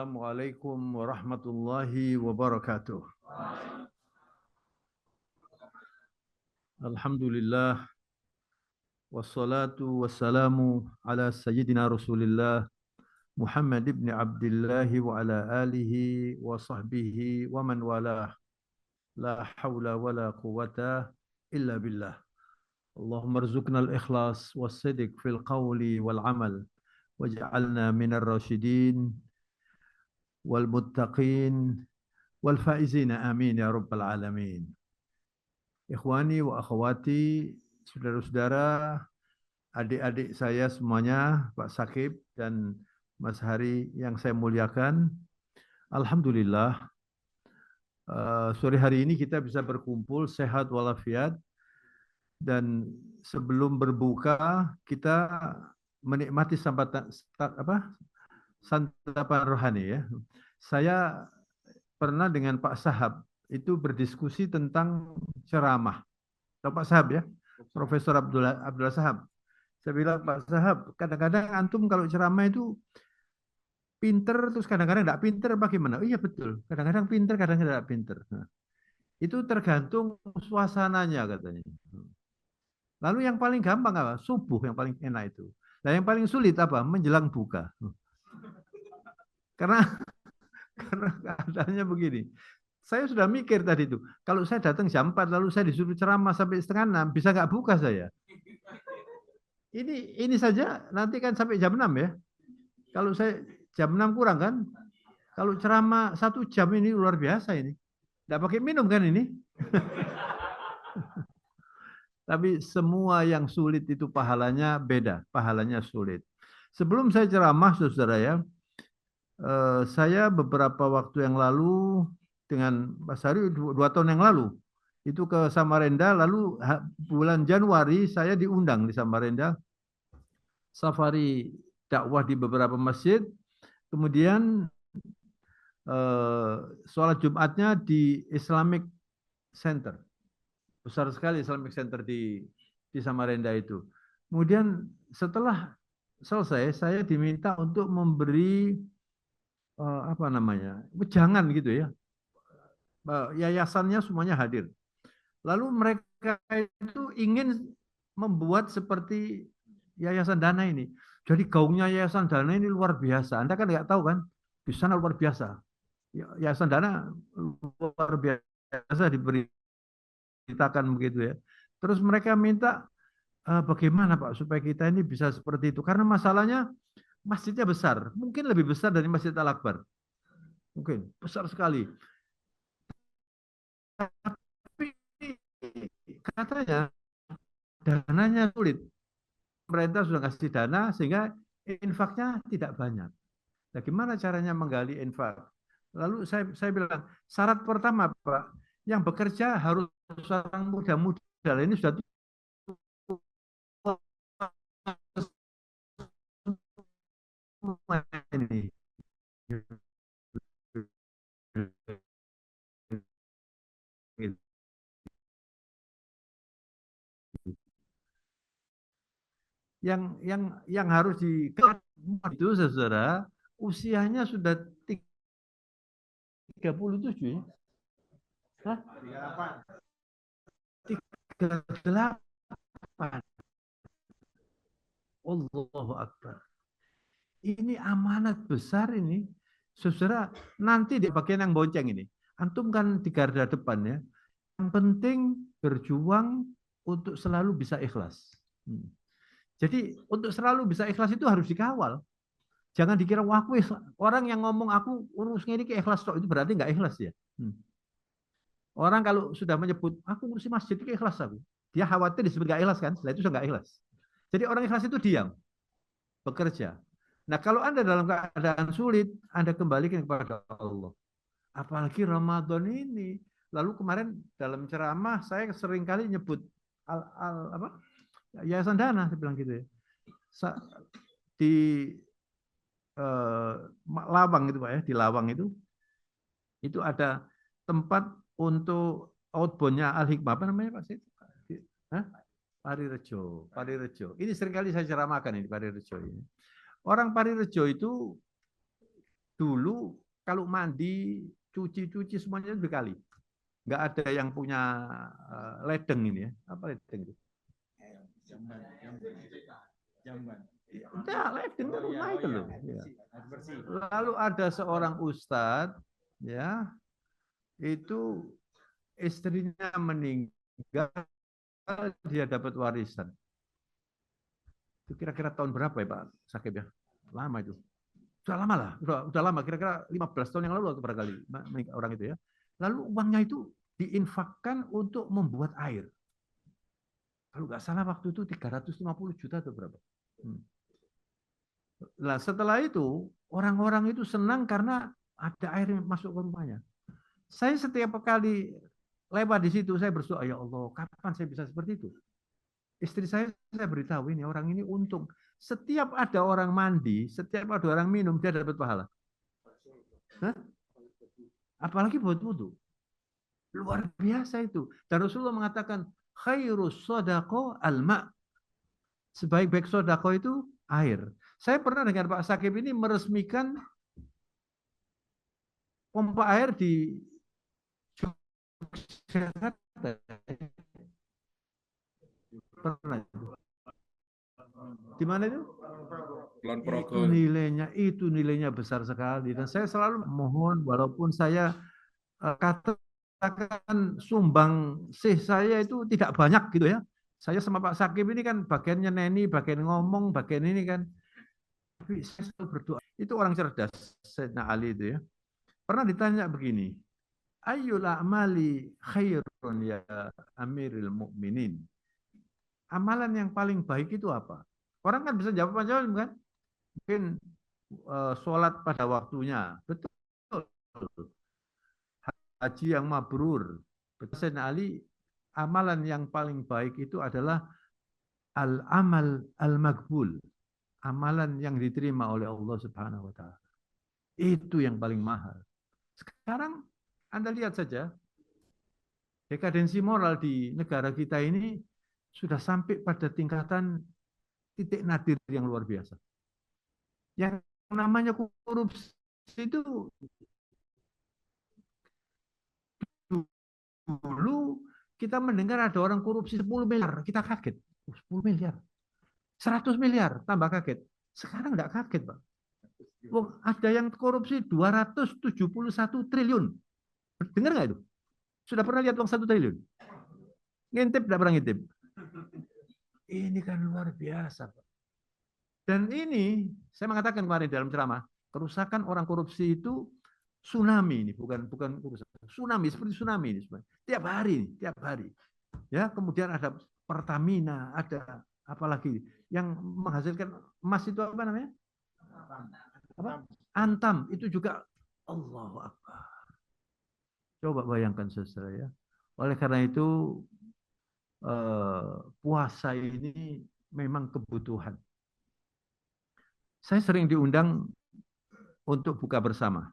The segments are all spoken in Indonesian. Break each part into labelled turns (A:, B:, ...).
A: Assalamualaikum warahmatullahi wabarakatuh. Alhamdulillah wassalatu wassalamu ala sayyidina Rasulillah Muhammad ibn Abdullah wa ala alihi wa sahbihi wa man walah. La hawla wa la quwata illa billah. Allahumma rzuqna al-ikhlas was-sidq fil qawli wal amal waj'alna minar rasyidin wal muttaqin wal faizina amin ya rabbal alamin. Ikhwani wa akhwati, saudara-saudara, adik-adik saya semuanya, Pak Sakib dan Mas Hari yang saya muliakan. Alhamdulillah, sore hari ini kita bisa berkumpul sehat walafiat, dan sebelum berbuka kita menikmati santapan rohani ya. Saya pernah dengan Pak Sahab itu berdiskusi tentang ceramah. Tahu Pak Sahab ya? Profesor Abdullah Sahab. Saya bilang, Pak Sahab, kadang-kadang antum kalau ceramah itu pinter, terus kadang-kadang tidak pinter bagaimana? Oh iya betul, kadang-kadang pinter, kadang-kadang tidak pinter. Nah, itu tergantung suasananya katanya. Lalu yang paling gampang apa? Subuh yang paling enak itu. Nah yang paling sulit apa? Menjelang buka. Karena keadaannya begini. Saya sudah mikir tadi itu, kalau saya datang jam 4 lalu saya disuruh ceramah sampai setengah 6, bisa nggak buka saya? Ini saja nanti kan sampai jam 6 ya. Kalau saya jam 6 kurang kan? Kalau ceramah 1 jam ini luar biasa ini. Nggak pakai minum kan ini? Tapi semua yang sulit itu pahalanya beda, pahalanya sulit. Sebelum saya ceramah, saudara ya, saya beberapa waktu yang lalu dengan Mas Hari 2 tahun yang lalu itu ke Samarinda, lalu bulan Januari saya diundang di Samarinda safari dakwah di beberapa masjid, kemudian sholat Jumatnya di Islamic Center, besar sekali Islamic Center di Samarinda itu. Kemudian setelah selesai saya diminta untuk memberi apa namanya, wejangan gitu ya. Yayasannya semuanya hadir. Lalu mereka itu ingin membuat seperti Yayasan Dana ini. Jadi gaungnya Yayasan Dana ini luar biasa. Anda kan nggak tahu kan, di sana luar biasa. Yayasan Dana luar biasa diberitakan begitu ya. Terus mereka minta bagaimana Pak supaya kita ini bisa seperti itu. Karena masalahnya masjidnya besar, mungkin lebih besar dari Masjid Al-Akbar. Mungkin besar sekali. Tapi katanya dananya sulit. Pemerintah sudah kasih dana sehingga infaknya tidak banyak. Nah, gimana caranya menggali infak? Lalu saya bilang, syarat pertama Pak, yang bekerja harus orang muda-muda. Ini sudah ini. Yang harus dikelar itu saudara usianya sudah 37 ya. Hah? 38. Allahu Akbar. Ini amanat besar ini. Saudara, nanti di bagian yang bonceng ini. Antum kan di garda depan ya. Yang penting berjuang untuk selalu bisa ikhlas. Jadi untuk selalu bisa ikhlas itu harus dikawal. Jangan dikira wah aku orang yang ngomong aku urus ini ke ikhlas itu berarti nggak ikhlas ya. Orang kalau sudah menyebut aku ngurusi masjid itu ikhlas aku. Dia khawatir disebut nggak ikhlas kan? Setelah itu sudah nggak ikhlas. Jadi orang ikhlas itu diam, bekerja. Nah kalau Anda dalam keadaan sulit, Anda kembalikan kepada Allah. Apalagi Ramadan ini. Lalu kemarin dalam ceramah saya sering kali nyebut Yayasan Dana, saya bilang gitu ya. Di Lawang itu Pak ya, di Lawang itu ada tempat untuk outboundnya Al Hikmah, apa namanya Pak? Hah? Parirejo. Ini seringkali saya ceramahkan ini Parirejo ini. Orang Parirejo itu dulu kalau mandi, cuci semuanya berkali. Nggak ada yang punya ledeng ini ya. Apa ledeng itu? Jamban. Udah, ledeng kan rumah itu loh. Ya. Lalu ada seorang ustadz, ya, itu istrinya meninggal, dia dapat warisan. Itu kira-kira tahun berapa ya Pak Sakib ya? Lama itu. Sudah lama lah, udah lama, kira-kira 15 tahun yang lalu barangkali orang itu ya. Lalu uangnya itu diinfakkan untuk membuat air. Kalau nggak salah waktu itu 350 juta atau berapa. Nah setelah itu orang-orang itu senang karena ada air yang masuk ke rumahnya. Saya setiap kali lewat di situ saya berdoa, ya Allah, kapan saya bisa seperti itu? Istri saya beritahu ini orang ini untung. Setiap ada orang mandi, setiap ada orang minum, dia dapat pahala. Hah? Apalagi buat wudhu. Luar biasa itu. Dan Rasulullah mengatakan, khairus sodako alma. Sebaik-baik sodako itu air. Saya pernah dengan Pak Sakib ini meresmikan pompa air di Jakarta. Pernah. Di mana itu? Itu nilainya besar sekali. Dan saya selalu mohon, walaupun saya katakan sumbang sih saya itu tidak banyak gitu ya. Saya sama Pak Sakib ini kan bagiannya neni, bagian ngomong, bagian ini kan. Tapi saya selalu berdoa. Itu orang cerdas, Sayyidina Ali itu ya. Pernah ditanya begini, ayyul a'mali khairun ya Amirul Mukminin. Amalan yang paling baik itu apa? Orang kan bisa jawab macam-macam kan? Mungkin sholat pada waktunya. Betul. Haji yang mabrur. Betul, Sayyidina Ali, amalan yang paling baik itu adalah al-amal al-maghbul. Amalan yang diterima oleh Allah Subhanahu wa taala. Itu yang paling mahal. Sekarang Anda lihat saja dekadensi moral di negara kita ini sudah sampai pada tingkatan titik nadir yang luar biasa. Yang namanya korupsi itu dulu kita mendengar ada orang korupsi 10 miliar, kita kaget. 10 miliar. 100 miliar, tambah kaget. Sekarang enggak kaget, Pak. Ada yang korupsi 271 triliun. Dengar nggak itu? Sudah pernah lihat uang 1 triliun? Ngintip enggak pernah ngintip? Ini kan luar biasa, Pak. Dan ini, saya mengatakan kemarin dalam ceramah, kerusakan orang korupsi itu tsunami ini, bukan kerusakan. Tsunami, seperti tsunami ini. Tiap hari. Ya, kemudian ada Pertamina, ada apalagi yang menghasilkan emas itu apa namanya? Apa? Antam, itu juga Allahu Akbar. Coba bayangkan saudara ya. Oleh karena itu puasa ini memang kebutuhan. Saya sering diundang untuk buka bersama.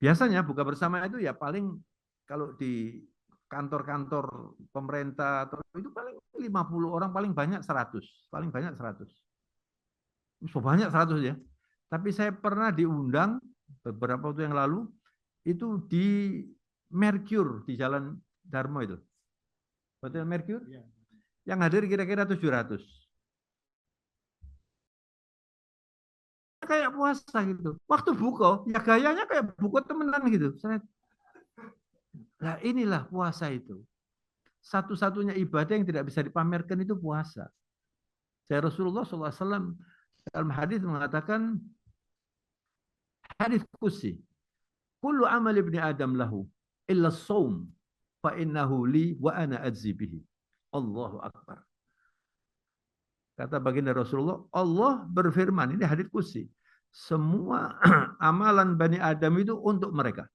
A: Biasanya buka bersama itu ya paling kalau di kantor-kantor pemerintah atau itu paling 50 orang, paling banyak 100. Paling banyak 100. So banyak 100 ya. Tapi saya pernah diundang beberapa waktu yang lalu itu di Mercure di Jalan Darmo itu. Hotel Mercure. Yang hadir kira-kira 700. Kayak puasa gitu. Waktu buka, ya gayanya kayak buka temenan gitu. Nah inilah puasa itu. Satu-satunya ibadah yang tidak bisa dipamerkan itu puasa. Saya Rasulullah SAW dalam hadis mengatakan, hadis qudsi, kullu amal ibni Adam lahu illa shaum fa innahu li wa ana ajzi bihi. Allahu Akbar. Kata baginda Rasulullah, Allah berfirman, ini hadis qudsi, semua amalan Bani Adam itu untuk mereka.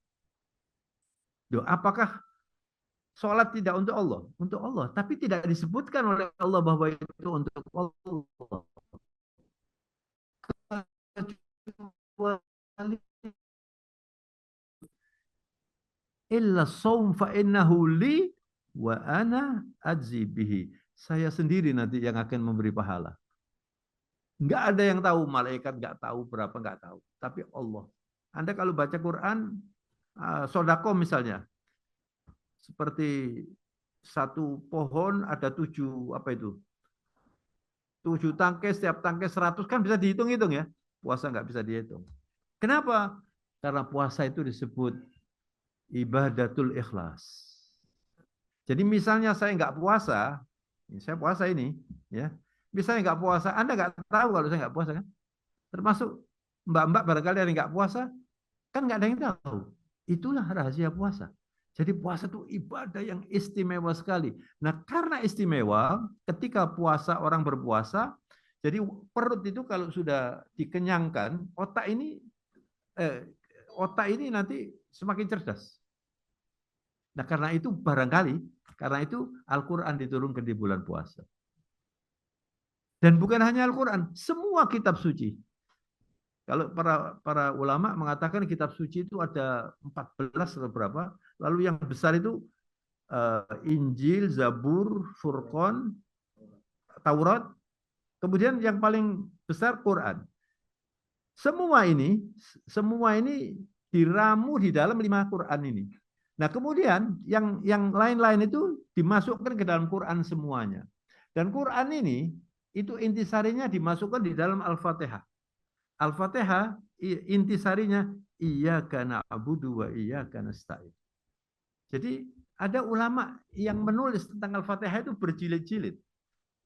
A: Apakah sholat tidak untuk Allah? Untuk Allah. Tapi tidak disebutkan oleh Allah bahwa itu untuk Allah. Illa shaum fa innahu li wa ana ajzi bihi. Saya sendiri nanti yang akan memberi pahala. Nggak ada yang tahu, malaikat nggak tahu berapa, nggak tahu. Tapi Allah. Anda kalau baca Quran, sodako misalnya, seperti satu pohon ada 7, apa itu? 7 tangkai, setiap tangkai 100, kan bisa dihitung-hitung ya. Puasa nggak bisa dihitung. Kenapa? Karena puasa itu disebut ibadatul ikhlas. Jadi misalnya saya nggak puasa, saya puasa ini, ya. Misalnya nggak puasa, Anda nggak tahu kalau saya nggak puasa kan? Termasuk mbak-mbak barangkali yang nggak puasa, kan nggak ada yang tahu. Itulah rahasia puasa. Jadi puasa itu ibadah yang istimewa sekali. Nah, karena istimewa, ketika puasa orang berpuasa, jadi perut itu kalau sudah dikenyangkan, eh, otak ini nanti semakin cerdas. Nah, karena itu Al-Quran diturunkan di bulan puasa. Dan bukan hanya Al-Quran, semua kitab suci. Kalau para ulama mengatakan kitab suci itu ada 14 atau berapa, lalu yang besar itu Injil, Zabur, Furqan, Taurat, kemudian yang paling besar Quran. Semua ini, semua ini diramu di dalam 5 Quran ini. Nah, kemudian yang lain-lain itu dimasukkan ke dalam Quran semuanya. Dan Quran ini itu intisarinya dimasukkan di dalam Al-Fatihah. Al-Fatihah intisarinya iyyaka na'budu wa iyyaka nasta'in. Jadi ada ulama yang menulis tentang Al-Fatihah itu berjilid-jilid.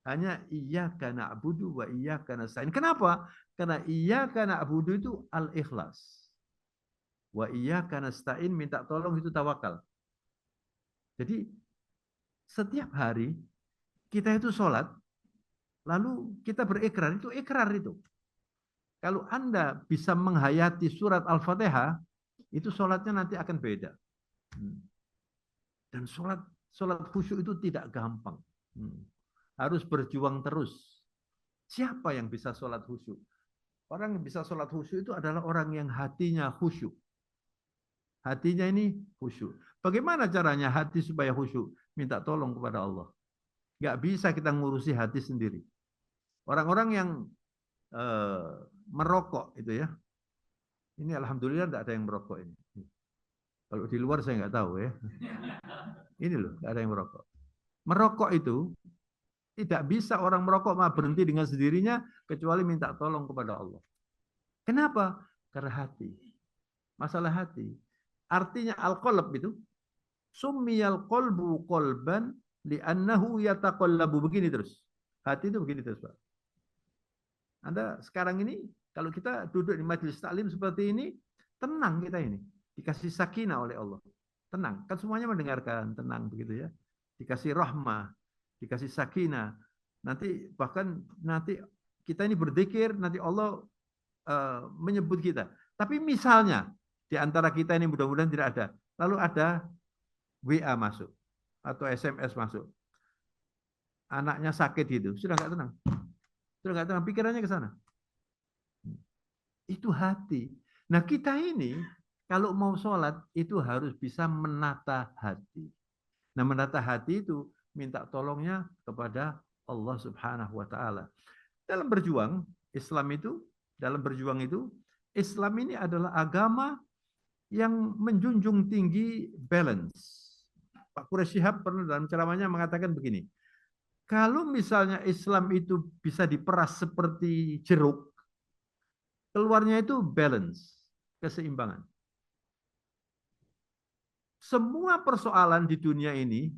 A: Hanya iyyaka na'budu wa iyyaka nasta'in. Kenapa? Karena iyyaka na'budu itu al-ikhlas. Wa iyyaka nasta'in, minta tolong itu tawakal. Jadi setiap hari kita itu sholat, lalu kita berikrar, itu ikrar itu. Kalau Anda bisa menghayati surat Al-Fatihah, itu sholatnya nanti akan beda. Dan sholat khusyuk itu tidak gampang. Harus berjuang terus. Siapa yang bisa sholat khusyuk? Orang yang bisa sholat khusyuk itu adalah orang yang hatinya khusyuk. Hatinya ini khusyuk. Bagaimana caranya hati supaya khusyuk? Minta tolong kepada Allah. Nggak bisa kita ngurusi hati sendiri. Orang-orang yang merokok itu ya. Ini alhamdulillah tidak ada yang merokok ini. Kalau di luar saya nggak tahu ya. Ini loh, nggak ada yang merokok. Merokok itu tidak bisa orang merokok mah berhenti dengan sendirinya kecuali minta tolong kepada Allah. Kenapa? Karena hati. Masalah hati. Artinya al-qalb itu summiyal qalbu qalban li'annahu yataqallabu, begini terus. Hati itu begini terus, Pak. Anda sekarang ini kalau kita duduk di majelis taklim seperti ini, tenang kita ini. Dikasih sakinah oleh Allah. Tenang, kan semuanya mendengarkan, tenang begitu ya. Dikasih rahmah, dikasih sakinah. Nanti bahkan nanti kita ini berzikir, nanti Allah menyebut kita. Tapi misalnya di antara kita ini mudah-mudahan tidak ada. Lalu ada WA masuk atau SMS masuk. Anaknya sakit gitu, sudah nggak tenang. Sudah nggak tenang, pikirannya ke sana. Itu hati. Nah, kita ini kalau mau sholat itu harus bisa menata hati. Nah, menata hati itu minta tolongnya kepada Allah Subhanahu wa taala. Dalam berjuang, dalam berjuang itu, Islam ini adalah agama yang menjunjung tinggi balance. Pak Quraish Shihab pernah dalam ceramahnya mengatakan begini, kalau misalnya Islam itu bisa diperas seperti jeruk, keluarnya itu balance, keseimbangan. Semua persoalan di dunia ini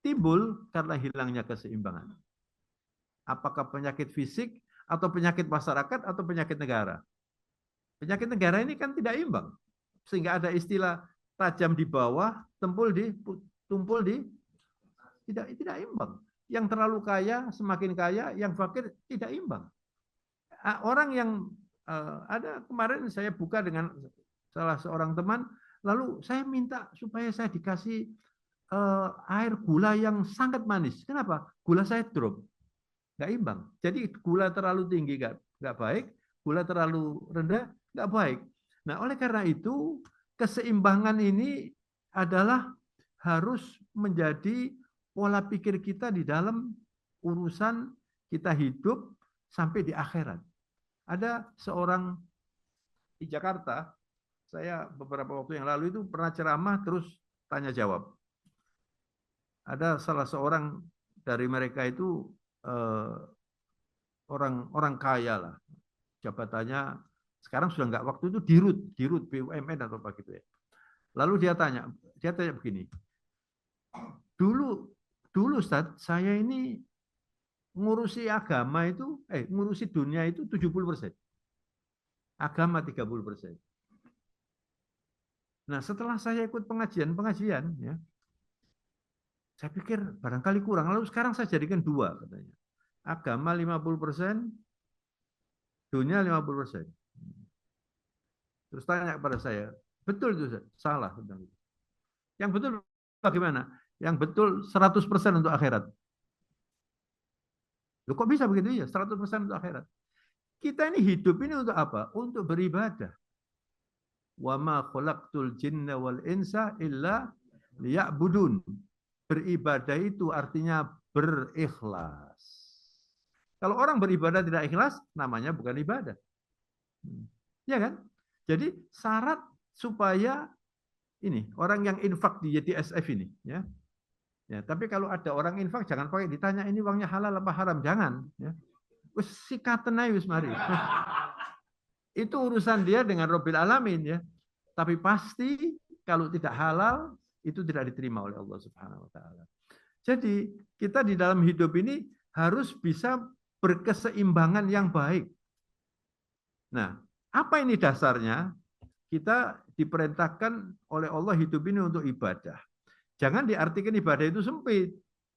A: timbul karena hilangnya keseimbangan. Apakah penyakit fisik, atau penyakit masyarakat, atau penyakit negara. Penyakit negara ini kan tidak imbang. Sehingga ada istilah tajam di bawah, tumpul di tidak imbang. Yang terlalu kaya semakin kaya, yang fakir tidak imbang. Orang yang ada kemarin saya buka dengan salah seorang teman, lalu saya minta supaya saya dikasih air gula yang sangat manis. Kenapa? Gula saya drop, nggak imbang. Jadi gula terlalu tinggi nggak baik, gula terlalu rendah nggak baik. Nah, oleh karena itu keseimbangan ini adalah harus menjadi pola pikir kita di dalam urusan kita hidup sampai di akhirat. Ada seorang di Jakarta, saya beberapa waktu yang lalu itu pernah ceramah terus tanya jawab. Ada salah seorang dari mereka itu orang kaya lah, jabatannya sekarang sudah nggak, waktu itu dirut BUMN atau apa gitu ya. Lalu dia tanya begini, dulu Ustaz, saya ini ngurusi agama itu, ngurusi dunia itu 70%, agama 30%. Nah setelah saya ikut pengajian ya, saya pikir barangkali kurang, lalu sekarang saya jadikan 2 katanya, agama 50%, dunia 50%. Terus tanya kepada saya, betul itu salah? Yang betul bagaimana? Yang betul 100% untuk akhirat. Loh, kok bisa begitu ya? 100% untuk akhirat. Kita ini hidup ini untuk apa? Untuk beribadah. Wa ma khalaqtul jinna wal insa illa liya'budun. Beribadah itu artinya berikhlas. Kalau orang beribadah tidak ikhlas, namanya bukan ibadah. Ya kan? Jadi syarat supaya ini orang yang infak di YTSF ini, ya. Ya, tapi kalau ada orang infak jangan pakai ditanya ini uangnya halal apa haram, jangan, ya. Wis sikaten ae wis mari. Itu urusan dia dengan Rabbil Alamin, ya. Tapi pasti kalau tidak halal itu tidak diterima oleh Allah Subhanahu wa taala. Jadi, kita di dalam hidup ini harus bisa berkeseimbangan yang baik. Nah, apa ini dasarnya? Kita diperintahkan oleh Allah hidup ini untuk ibadah. Jangan diartikan ibadah itu sempit.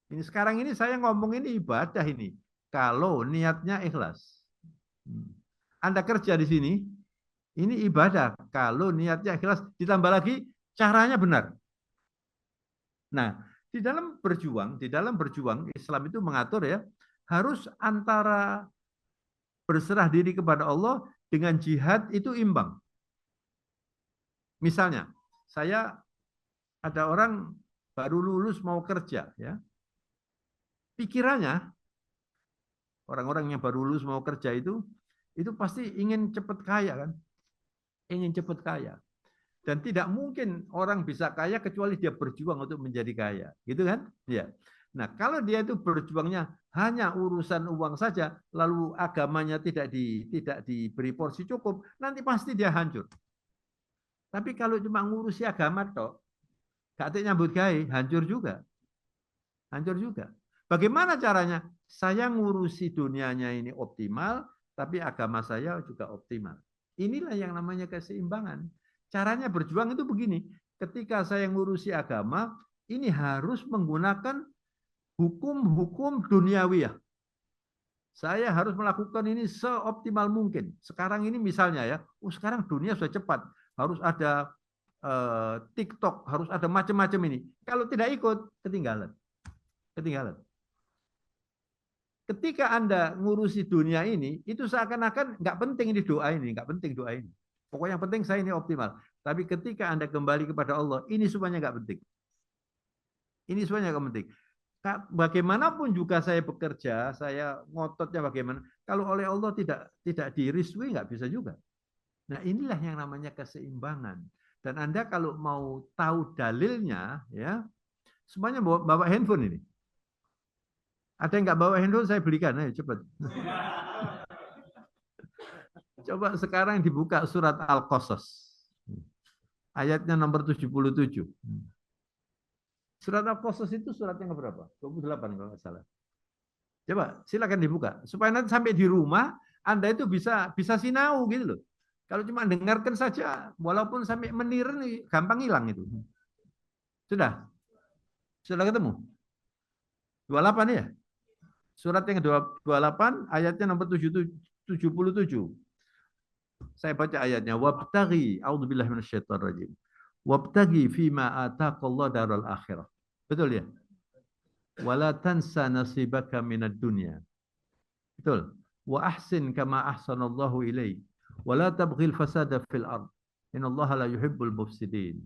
A: Ini sekarang ini saya ngomong ini ibadah ini. Kalau niatnya ikhlas. Anda kerja di sini, ini ibadah. Kalau niatnya ikhlas, ditambah lagi caranya benar. Nah, di dalam berjuang Islam itu mengatur ya, harus antara berserah diri kepada Allah dengan jihad itu imbang. Misalnya, saya ada orang baru lulus mau kerja, ya. Pikirannya orang-orang yang baru lulus mau kerja itu pasti ingin cepat kaya kan? Ingin cepat kaya. Dan tidak mungkin orang bisa kaya kecuali dia berjuang untuk menjadi kaya, gitu kan? Ya. Nah, kalau dia itu berjuangnya hanya urusan uang saja, lalu agamanya tidak diberi porsi cukup, nanti pasti dia hancur. Tapi kalau cuma ngurusi agama toh, gak nyambut gawe, hancur juga. Hancur juga. Bagaimana caranya? Saya ngurusi dunianya ini optimal, tapi agama saya juga optimal. Inilah yang namanya keseimbangan. Caranya berjuang itu begini. Ketika saya ngurusi agama, ini harus menggunakan hukum-hukum duniawiyah. Saya harus melakukan ini seoptimal mungkin. Sekarang ini misalnya ya, sekarang dunia sudah cepat. Harus ada TikTok, harus ada macam-macam ini. Kalau tidak ikut, ketinggalan. Ketika Anda ngurusi dunia ini, itu seakan-akan nggak penting ini doa ini, nggak penting doa ini. Pokoknya yang penting saya ini optimal. Tapi ketika Anda kembali kepada Allah, ini semuanya nggak penting. Ini semuanya nggak penting. Bagaimanapun juga saya bekerja, saya ngototnya bagaimana. Kalau oleh Allah tidak diristui, nggak bisa juga. Nah inilah yang namanya keseimbangan. Dan Anda kalau mau tahu dalilnya, ya semuanya bawa handphone ini. Ada yang nggak bawa handphone, saya belikan. Ayo cepat. Coba sekarang dibuka surat Al-Qasas. Ayatnya nomor 77. Surat Al-Qasas itu surat yang berapa? 28 kalau nggak salah. Coba silakan dibuka. Supaya nanti sampai di rumah, Anda itu bisa sinau gitu loh. Kalau cuma dengarkan saja, walaupun sampai menir, gampang hilang itu. Sudah? Sudah ketemu? 28 ya? Surat yang 28 ayatnya nomor 77. Saya baca ayatnya. Wabtaghi, a'udzubillahi minasyaitonir rajim. Wabtaghi fima ataqallahu daral akhirah. Betul ya? Wala tansa nasibaka minad dunya. Betul. Wa ahsin kama ahsanallahu ilaik. Wala tabghil fasada fil ard. Innallaha la yuhibbul mufsidin.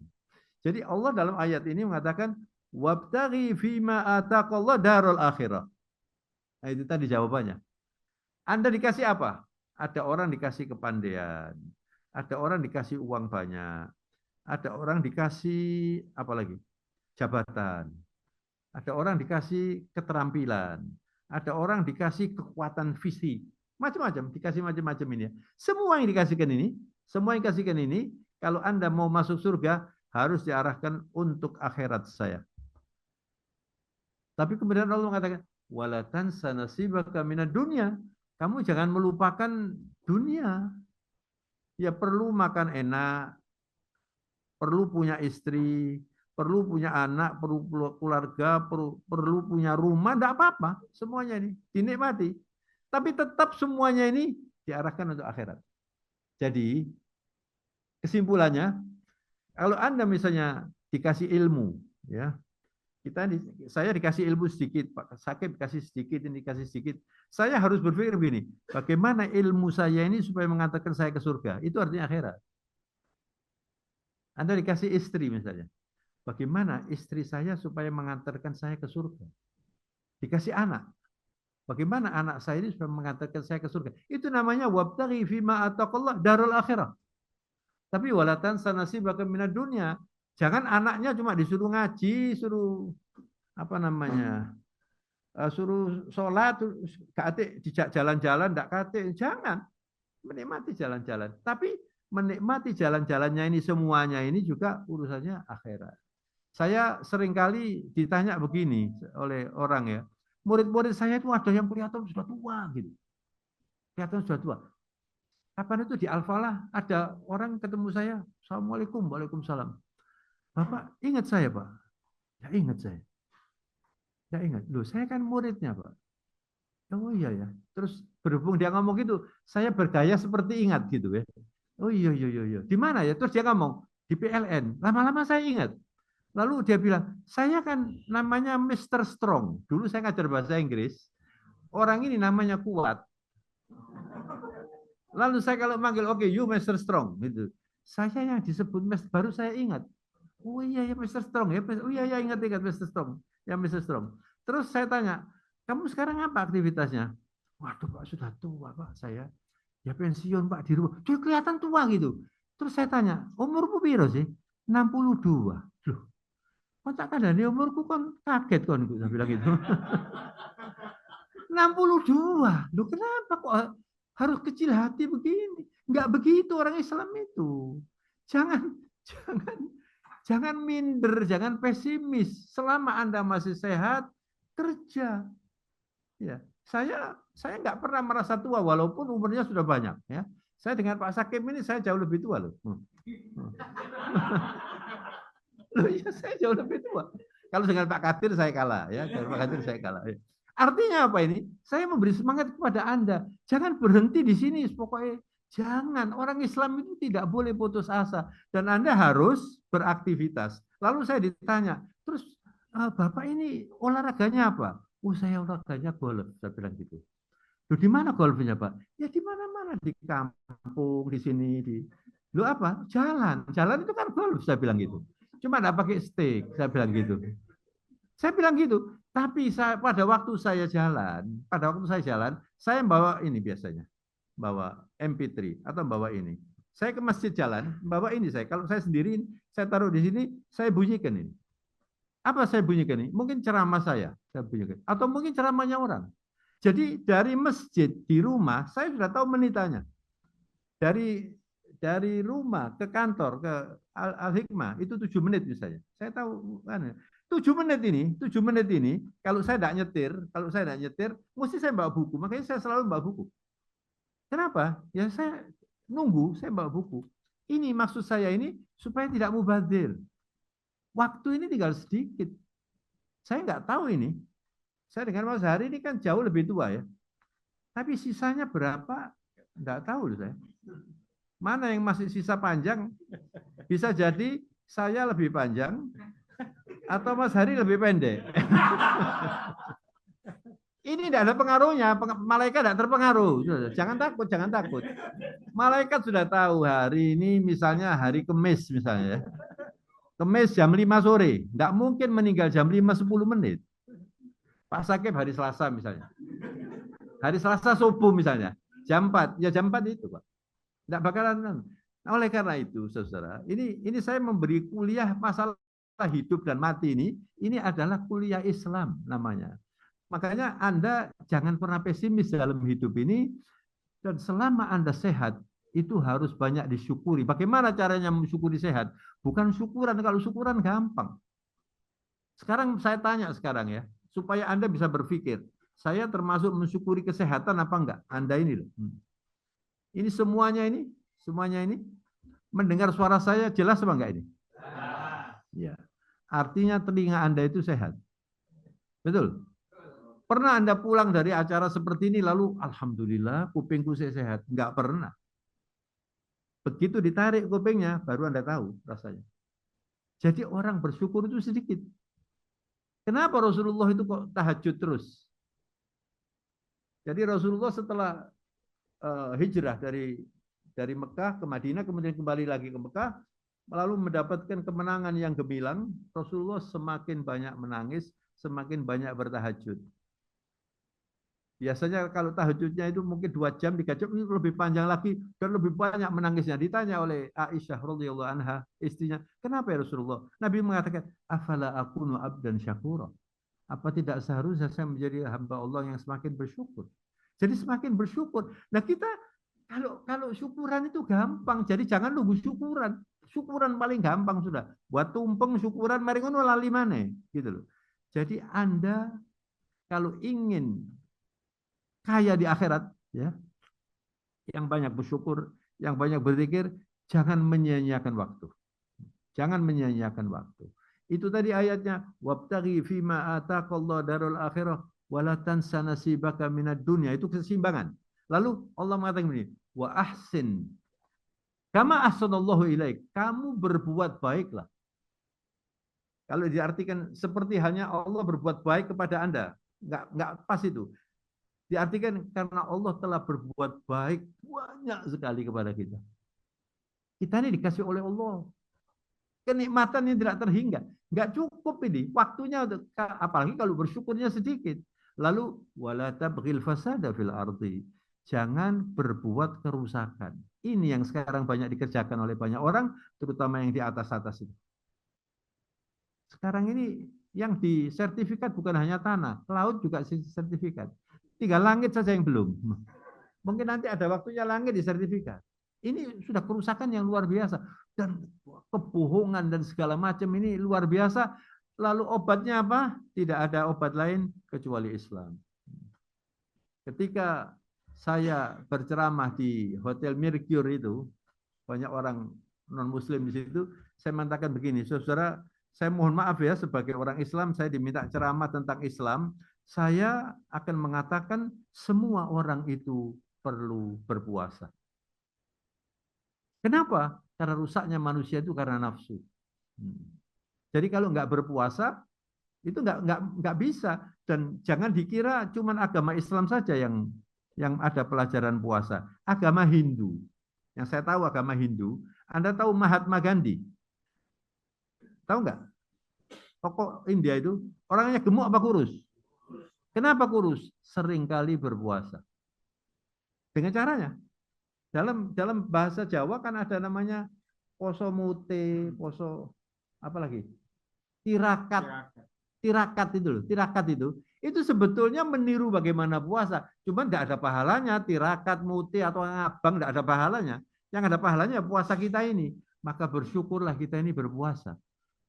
A: Jadi Allah dalam ayat ini mengatakan wabtaghi fima ataqallahu daral akhirah. Nah, itu tadi jawabannya. Anda dikasih apa? Ada orang dikasih kepandaian, ada orang dikasih uang banyak, ada orang dikasih apa lagi? Jabatan, ada orang dikasih keterampilan, ada orang dikasih kekuatan fisik, macam-macam, dikasih macam-macam ini ya. Semua yang dikasihkan ini, semua yang dikasihkan ini, kalau Anda mau masuk surga, harus diarahkan untuk akhirat saya. Tapi kemudian Allah mengatakan, wala tansa nasibaka minad dunya. Kamu jangan melupakan dunia. Ya perlu makan enak, perlu punya istri, perlu punya anak, perlu keluarga, perlu punya rumah, enggak apa-apa. Semuanya ini dinikmati. Tapi tetap semuanya ini diarahkan untuk akhirat. Jadi kesimpulannya, kalau Anda misalnya dikasih ilmu, ya, saya dikasih ilmu sedikit, Pak Sakib dikasih sedikit, ini dikasih sedikit. Saya harus berpikir begini, bagaimana ilmu saya ini supaya mengantarkan saya ke surga? Itu artinya akhirat. Anda dikasih istri misalnya. Bagaimana istri saya supaya mengantarkan saya ke surga? Dikasih anak. Bagaimana anak saya ini supaya mengantarkan saya ke surga? Itu namanya wabtaghi fima ataqallah darul akhirah. Tapi walatan sanasi bahkan minat dunia. Jangan anaknya cuma disuruh ngaji, suruh apa namanya, suruh sholat, kate dijak jalan-jalan, tidak kate, jangan menikmati jalan-jalan. Tapi menikmati jalan-jalannya ini semuanya ini juga urusannya akhirat. Saya seringkali ditanya begini oleh orang ya, murid-murid saya itu ada yang kelihatan sudah tua gitu, kelihatan sudah tua. Kapan itu di Al-Falah ada orang ketemu saya, Assalamualaikum, Waalaikumsalam. Bapak ingat saya Pak? Ya ingat saya. Ya ingat. Loh saya kan muridnya Pak. Oh iya ya. Terus berhubung dia ngomong gitu, saya bergaya seperti ingat gitu ya. Oh iya iya iya. Iya. Di mana ya? Terus dia ngomong di PLN. Lama-lama saya ingat. Lalu dia bilang, saya kan namanya Mr. Strong. Dulu saya ngajar bahasa Inggris. Orang ini namanya kuat. Lalu saya kalau manggil, oke, you Mr. Strong. Gitu. Saya yang disebut baru saya ingat. Oh iya ya Mr. Strong ya. Oh iya ya ingat-ingat Mr. Strong. Ya Mr. Strong. Terus saya tanya, kamu sekarang apa aktivitasnya? Waduh Pak sudah tua Pak saya. Ya pensiun Pak di rumah. Dia kelihatan tua gitu. Terus saya tanya, umurmu piro sih? 62. Loh, kok tak kandani umurku kan kaget kan saya bilang gitu. 62. Loh kenapa kok harus kecil hati begini? Enggak begitu orang Islam itu. Jangan jangan jangan minder, jangan pesimis. Selama Anda masih sehat, kerja. Ya, saya nggak pernah merasa tua walaupun umurnya sudah banyak ya. Saya dengan Pak Sakim ini saya jauh lebih tua loh. Loh iya saya jauh lebih tua. Kalau dengan Pak Kadir saya kalah ya, dengan Pak Kadir saya kalah. Ya. Artinya apa ini? Saya memberi semangat kepada Anda. Jangan berhenti di sini pokoknya. Jangan, orang Islam itu tidak boleh putus asa dan Anda harus beraktivitas. Lalu saya ditanya, terus Bapak ini olahraganya apa? Oh saya olahraganya golf, saya bilang gitu. Loh, di mana golfnya Pak? Ya di mana-mana, di kampung, di sini, di. Loh apa? Jalan. Jalan itu kan golf, saya bilang gitu. Cuma enggak pakai stick, saya bilang gitu. Saya bilang gitu. Tapi pada waktu saya jalan, saya bawa ini biasanya. Bawa MP3 atau bawa ini. Saya ke masjid jalan, bawa ini saya. Kalau saya sendiri, saya taruh di sini, saya bunyikan ini. Apa saya bunyikan ini? Mungkin ceramah saya bunyikan. Atau mungkin ceramahnya orang. Jadi dari masjid di rumah, saya sudah tahu menitannya. Dari rumah ke kantor, ke Al-Hikmah, itu 7 menit misalnya. Saya tahu kan. 7 menit ini, kalau saya tidak nyetir, mesti saya bawa buku. Makanya saya selalu bawa buku. Kenapa? Ya saya nunggu, saya bawa buku. Ini maksud saya ini supaya tidak mubazir. Waktu ini tinggal sedikit. Saya nggak tahu ini. Saya dengan Mas Hari ini kan jauh lebih tua ya. Tapi sisanya berapa? Nggak tahu loh saya. Mana yang masih sisa panjang? Bisa jadi saya lebih panjang atau Mas Hari lebih pendek. Ini tidak ada pengaruhnya. Malaikat tidak terpengaruh. Jangan takut, jangan takut. Malaikat sudah tahu hari ini misalnya hari Kamis misalnya. Kamis jam 5 sore. Tidak mungkin meninggal jam 5 10 menit. Pak Sakib hari Selasa misalnya. Hari Selasa subuh misalnya, jam 4, ya jam 4 itu, Pak. Tidak bakalan. Nah, oleh karena itu, saudara, ini saya memberi kuliah masalah hidup dan mati ini adalah kuliah Islam namanya. Makanya Anda jangan pernah pesimis dalam hidup ini, dan selama Anda sehat, itu harus banyak disyukuri. Bagaimana caranya mensyukuri sehat? Bukan syukuran, kalau syukuran gampang. Sekarang saya tanya sekarang ya, supaya Anda bisa berpikir, saya termasuk mensyukuri kesehatan apa enggak? Anda ini loh. Ini semuanya ini mendengar suara saya jelas apa enggak ini? Ya. Artinya telinga Anda itu sehat. Betul? Pernah Anda pulang dari acara seperti ini lalu alhamdulillah kupingku sehat? Enggak pernah. Begitu ditarik kupingnya baru Anda tahu rasanya. Jadi orang bersyukur itu sedikit. Kenapa Rasulullah itu kok tahajud terus? Jadi Rasulullah setelah hijrah dari Mekah ke Madinah, kemudian kembali lagi ke Mekah, lalu mendapatkan kemenangan yang gemilang, Rasulullah semakin banyak menangis, semakin banyak bertahajud. Biasanya kalau tahajudnya itu mungkin 2 jam, 3 jam, itu lebih panjang lagi dan lebih banyak menangisnya. Ditanya oleh Aisyah radhiyallahu anha, istrinya, kenapa ya Rasulullah? Nabi mengatakan, afala akunu abdan syakura. Apa tidak seharusnya saya menjadi hamba Allah yang semakin bersyukur? Jadi semakin bersyukur. Nah kita kalau syukuran itu gampang. Jadi jangan nunggu syukuran. Syukuran paling gampang sudah. Buat tumpeng syukuran mari ngono lali maneh gitu loh. Jadi Anda kalau ingin kaya di akhirat ya, yang banyak bersyukur, yang banyak berzikir, jangan menyia-nyiakan waktu. Jangan menyia-nyiakan waktu. Itu tadi ayatnya, wabtaghi fima ataqallahu darul akhirah wala tansa nasibaka minad dunya. Itu keseimbangan. Lalu Allah mengatakan begini, wa ahsin kama ahsanallahu ilaik. Kamu berbuat baiklah. Kalau diartikan seperti hanya Allah berbuat baik kepada Anda, enggak pas itu. Diartikan karena Allah telah berbuat baik banyak sekali kepada kita. Kita ini dikasih oleh Allah kenikmatan yang tidak terhingga. Nggak cukup ini waktunya, apalagi kalau bersyukurnya sedikit. Lalu wala tabghil fasada fil ardi. Jangan berbuat kerusakan. Ini yang sekarang banyak dikerjakan oleh banyak orang, terutama yang di atas-atas itu. Sekarang ini yang disertifikat bukan hanya tanah, laut juga sertifikat. Tinggal langit saja yang belum. Mungkin nanti ada waktunya langit disertifikat. Ini sudah kerusakan yang luar biasa. Dan kebohongan dan segala macam ini luar biasa. Lalu obatnya apa? Tidak ada obat lain kecuali Islam. Ketika saya berceramah di Hotel Mercure itu, banyak orang non-muslim di situ, saya mengatakan begini, saudara, saya mohon maaf ya, sebagai orang Islam, saya diminta ceramah tentang Islam, saya akan mengatakan semua orang itu perlu berpuasa. Kenapa? Karena rusaknya manusia itu karena nafsu. Jadi kalau nggak berpuasa itu nggak bisa, dan jangan dikira cuman agama Islam saja yang ada pelajaran puasa. Agama Hindu, yang saya tahu agama Hindu, Anda tahu Mahatma Gandhi? Tahu nggak? Tokoh India itu orangnya gemuk apa kurus? Kenapa kurus? Seringkali berpuasa. Dengan caranya, dalam bahasa Jawa kan ada namanya poso mute, poso apa lagi? Tirakat. Tirakat itu loh, tirakat itu sebetulnya meniru bagaimana puasa. Cuma tidak ada pahalanya, tirakat, mute atau ngabang tidak ada pahalanya. Yang ada pahalanya puasa kita ini. Maka bersyukurlah kita ini berpuasa.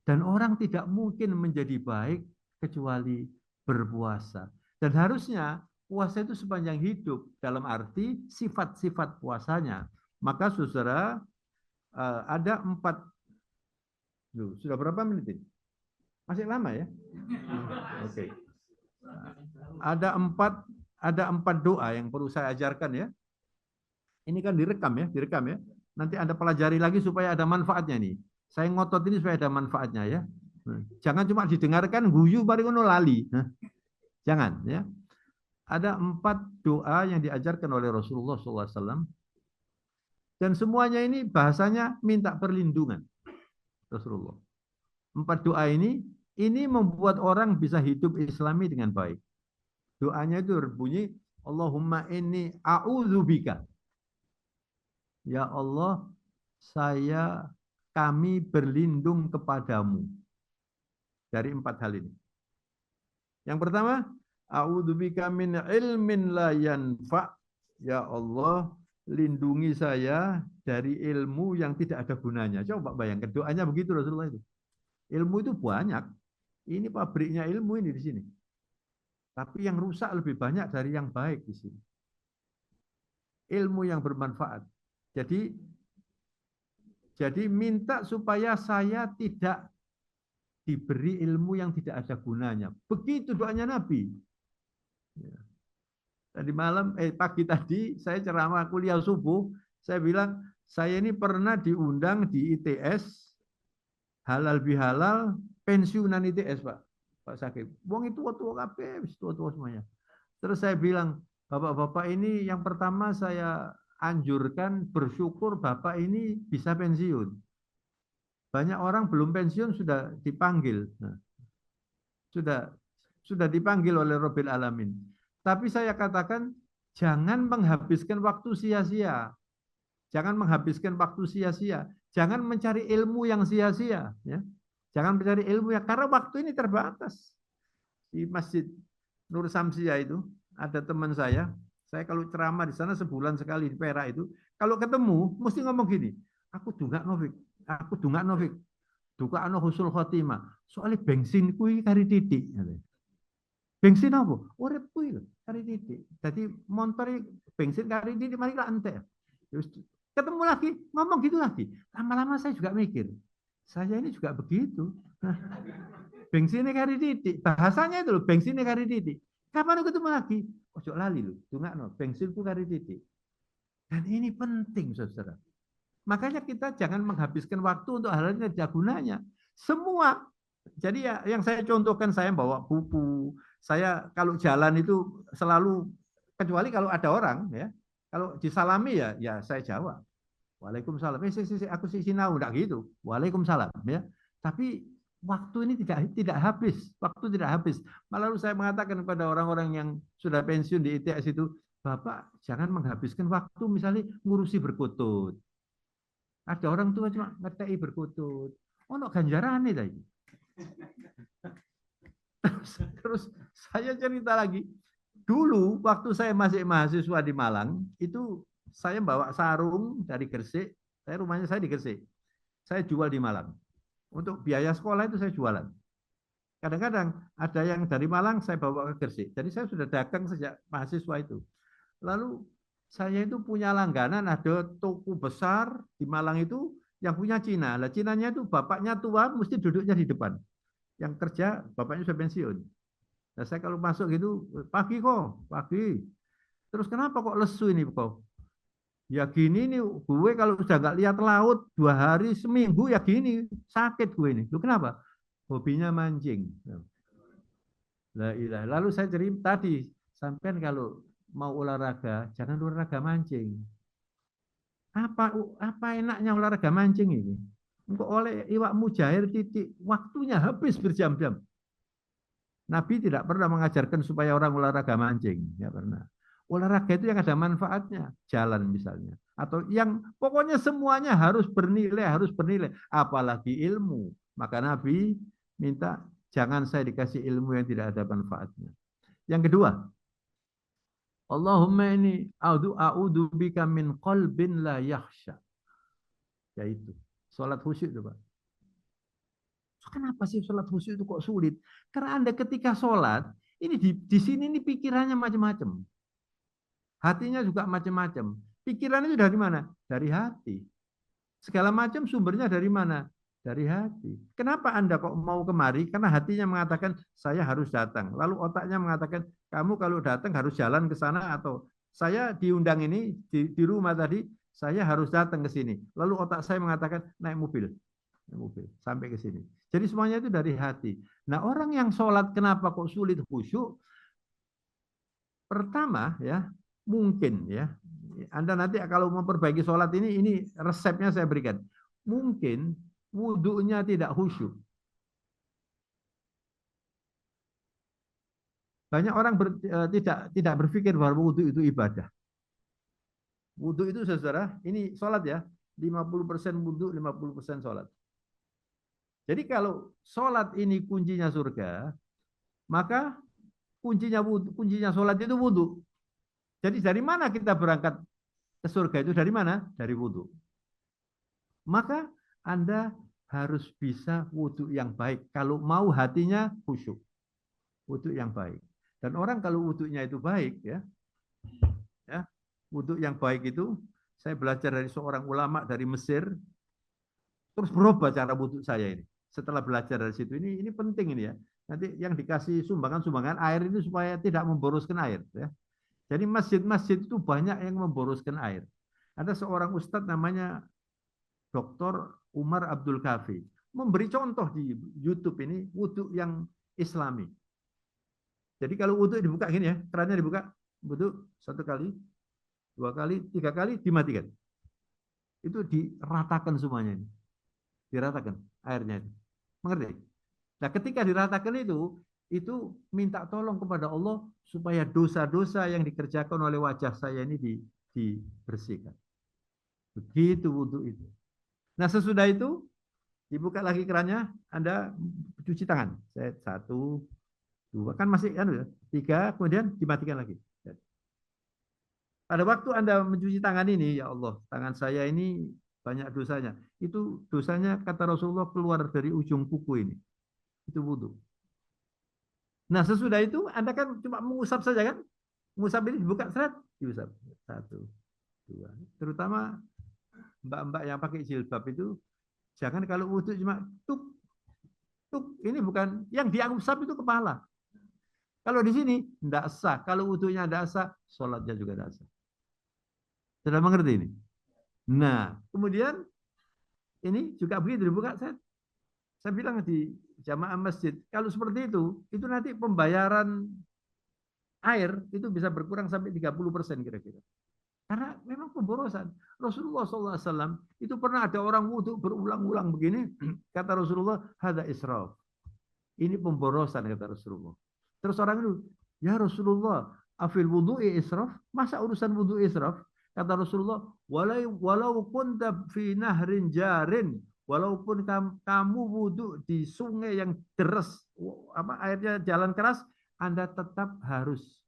A: Dan orang tidak mungkin menjadi baik kecuali berpuasa. Dan harusnya puasa itu sepanjang hidup, dalam arti sifat-sifat puasanya. Maka saudara, ada 4, sudah berapa menit ini? Masih lama ya? Oke. Ada 4 doa yang perlu saya ajarkan ya. Ini kan direkam ya. Nanti Anda pelajari lagi supaya ada manfaatnya nih. Saya ngotot ini supaya ada manfaatnya ya. Jangan cuma didengarkan guyu bari ngono lali. Jangan ya. Ada 4 doa yang diajarkan oleh Rasulullah SAW. Dan semuanya ini bahasanya minta perlindungan Rasulullah. 4 doa ini membuat orang bisa hidup Islami dengan baik. Doanya itu berbunyi, Allahumma inni a'udzubika. Ya Allah, kami berlindung kepadamu dari 4 hal ini. Yang pertama, a'udzubika min ilmin la yanfa. Ya Allah, lindungi saya dari ilmu yang tidak ada gunanya. Coba bayangkan doanya begitu Rasulullah itu. Ilmu itu banyak. Ini pabriknya ilmu ini di sini. Tapi yang rusak lebih banyak dari yang baik di sini. Ilmu yang bermanfaat. Jadi minta supaya saya tidak diberi ilmu yang tidak ada gunanya. Begitu doanya Nabi. Tadi malam, pagi tadi saya ceramah kuliah subuh, saya bilang saya ini pernah diundang di ITS halal bihalal pensiunan ITS Pak Sakib. Wong itu tua-tua kabeh, tua-tua semuanya. Terus saya bilang, Bapak-bapak ini yang pertama saya anjurkan bersyukur Bapak ini bisa pensiun. Banyak orang belum pensiun sudah dipanggil. Nah, sudah dipanggil oleh Rabbil Alamin. Tapi saya katakan jangan menghabiskan waktu sia-sia. Jangan menghabiskan waktu sia-sia. Jangan mencari ilmu yang sia-sia. Ya. Jangan mencari ilmu yang karena waktu ini terbatas. Di Masjid Nur Samsia itu ada teman saya. Saya kalau ceramah di sana sebulan sekali di Perak itu, kalau ketemu mesti ngomong gini, aku dungak Novik, aku dungak Novik, duka ano husul khotimah. Soalnya bensin kui kari titik. Bensin apa? Urip kui lho, kari titik. Jadi motor bensin kari titik mari lah ente. Terus ketemu lagi, ngomong gitu lagi. Lama-lama saya juga mikir, saya ini juga begitu. Bensinnya kari titik. Bahasanya itu loh, bensinnya kari titik. Kapan ketemu lagi? Ojo lali loh, dungakno, bensinku kari titik. Dan ini penting, saudara. Makanya kita jangan menghabiskan waktu untuk hal yang tidak gunanya. Semua. Jadi ya yang saya contohkan, saya bawa buku. Saya kalau jalan itu selalu, kecuali kalau ada orang ya, kalau disalami ya saya jawab. Waalaikumsalam. Aku sih sinau enggak gitu. Waalaikumsalam ya. Tapi waktu ini tidak habis, waktu tidak habis. Malah saya mengatakan kepada orang-orang yang sudah pensiun di ITS itu, Bapak jangan menghabiskan waktu misalnya ngurusi berkutut. Ada orang tua cuma ngetei berkutut. Oh, no ganjaran nih tadi. Terus saya cerita lagi. Dulu waktu saya masih mahasiswa di Malang, itu saya bawa sarung dari Gresik. Rumahnya saya di Gresik. Saya jual di Malang. Untuk biaya sekolah itu saya jualan. Kadang-kadang ada yang dari Malang saya bawa ke Gresik. Jadi saya sudah dagang sejak mahasiswa itu. Lalu saya itu punya langganan, ada toko besar di Malang itu yang punya Cina. Lah Cinanya itu bapaknya tua, mesti duduknya di depan. Yang kerja bapaknya sudah pensiun. Nah saya kalau masuk gitu, pagi kok, pagi. Terus kenapa kok lesu ini kok? Ya gini nih, gue kalau sudah nggak lihat laut 2 hari seminggu ya gini, sakit gue ini. Lu kenapa? Hobinya mancing. Lalu saya cerita tadi, sampean kalau mau olahraga, jangan olahraga mancing. Apa enaknya olahraga mancing ini? Engkau oleh iwak mujair titik, waktunya habis berjam-jam. Nabi tidak pernah mengajarkan supaya orang olahraga mancing, ya pernah. Olahraga itu yang ada manfaatnya, jalan misalnya. Atau yang pokoknya semuanya harus bernilai. Apalagi ilmu. Maka Nabi minta, jangan saya dikasih ilmu yang tidak ada manfaatnya. Yang kedua, Allahumma ini a'udhu bika min qalbin la yakhsha. Yaitu, sholat khusyuk itu Pak. Kenapa sih sholat khusyuk itu kok sulit? Karena Anda ketika sholat, ini di sini ini pikirannya macam-macam. Hatinya juga macam-macam. Pikiran itu dari mana? Dari hati. Segala macam sumbernya dari mana? Dari hati. Kenapa Anda kok mau kemari? Karena hatinya mengatakan saya harus datang. Lalu otaknya mengatakan kamu kalau datang harus jalan ke sana, atau saya diundang ini di rumah tadi, saya harus datang ke sini. Lalu otak saya mengatakan naik mobil sampai ke sini. Jadi semuanya itu dari hati. Nah, orang yang sholat kenapa kok sulit khusyuk? Pertama ya, mungkin ya, Anda nanti kalau memperbaiki sholat ini resepnya saya berikan. Mungkin wudhunya tidak khusyuk. banyak orang tidak berpikir bahwa wudhu itu ibadah. Wudhu itu saudara, ini sholat ya, 50% wudhu, 50% sholat. Jadi kalau sholat ini kuncinya surga, maka kuncinya sholat itu wudhu. Jadi dari mana kita berangkat ke surga itu? Dari mana? Dari wudhu. Maka Anda harus bisa wudhu yang baik. Kalau mau hatinya khusyuk. Wudhu yang baik. Dan orang kalau wudhunya itu baik, ya, wudhu yang baik itu, saya belajar dari seorang ulama dari Mesir, terus berubah cara wudhu saya ini. Setelah belajar dari situ, ini penting ini ya. Nanti yang dikasih sumbangan air ini supaya tidak memboroskan air. Ya. Jadi masjid-masjid itu banyak yang memboroskan air. Ada seorang ustadz namanya Dr. Umar Abdul Kafi. Memberi contoh di YouTube ini wudhu yang islami. Jadi kalau wudhu dibuka gini ya, kerannya dibuka, wudhu 1 kali, 2 kali, 3 kali, dimatikan. Itu diratakan semuanya ini. Diratakan airnya itu. Mengerti? Nah ketika diratakan itu minta tolong kepada Allah supaya dosa-dosa yang dikerjakan oleh wajah saya ini dibersihkan. Begitu wudhu itu. Nah sesudah itu dibuka lagi kerannya, Anda cuci tangan. 1, 2, kan masih kan 3, kemudian dimatikan lagi. Pada waktu Anda mencuci tangan ini, ya Allah, tangan saya ini banyak dosanya. Itu dosanya kata Rasulullah keluar dari ujung kuku ini. Itu wudhu. Nah sesudah itu Anda kan cuma mengusap saja kan? Mengusap ini dibuka seret, diusap. 1, 2. Terutama mbak-mbak yang pakai jilbab itu, jangan kalau wudhu cuma tuk, tuk. Ini bukan, yang diusap itu kepala. Kalau di sini tidak sah. Kalau wudhunya tidak sah, sholatnya juga tidak sah. Sudah mengerti ini? Nah, kemudian ini juga begitu dibuka. Saya bilang di jamaah masjid, kalau seperti itu nanti pembayaran air itu bisa berkurang sampai 30% kira-kira. Karena memang pemborosan. Rasulullah SAW itu pernah ada orang wudhu berulang-ulang begini. Kata Rasulullah, hada israf. Ini pemborosan, kata Rasulullah. Terus orang itu, ya Rasulullah, afil wudhu'i israf? Masa urusan wudhu israf? Kata Rasulullah, walau kunta fi nahrin jarin, walaupun kamu wudhu di sungai yang deras, airnya jalan keras, Anda tetap harus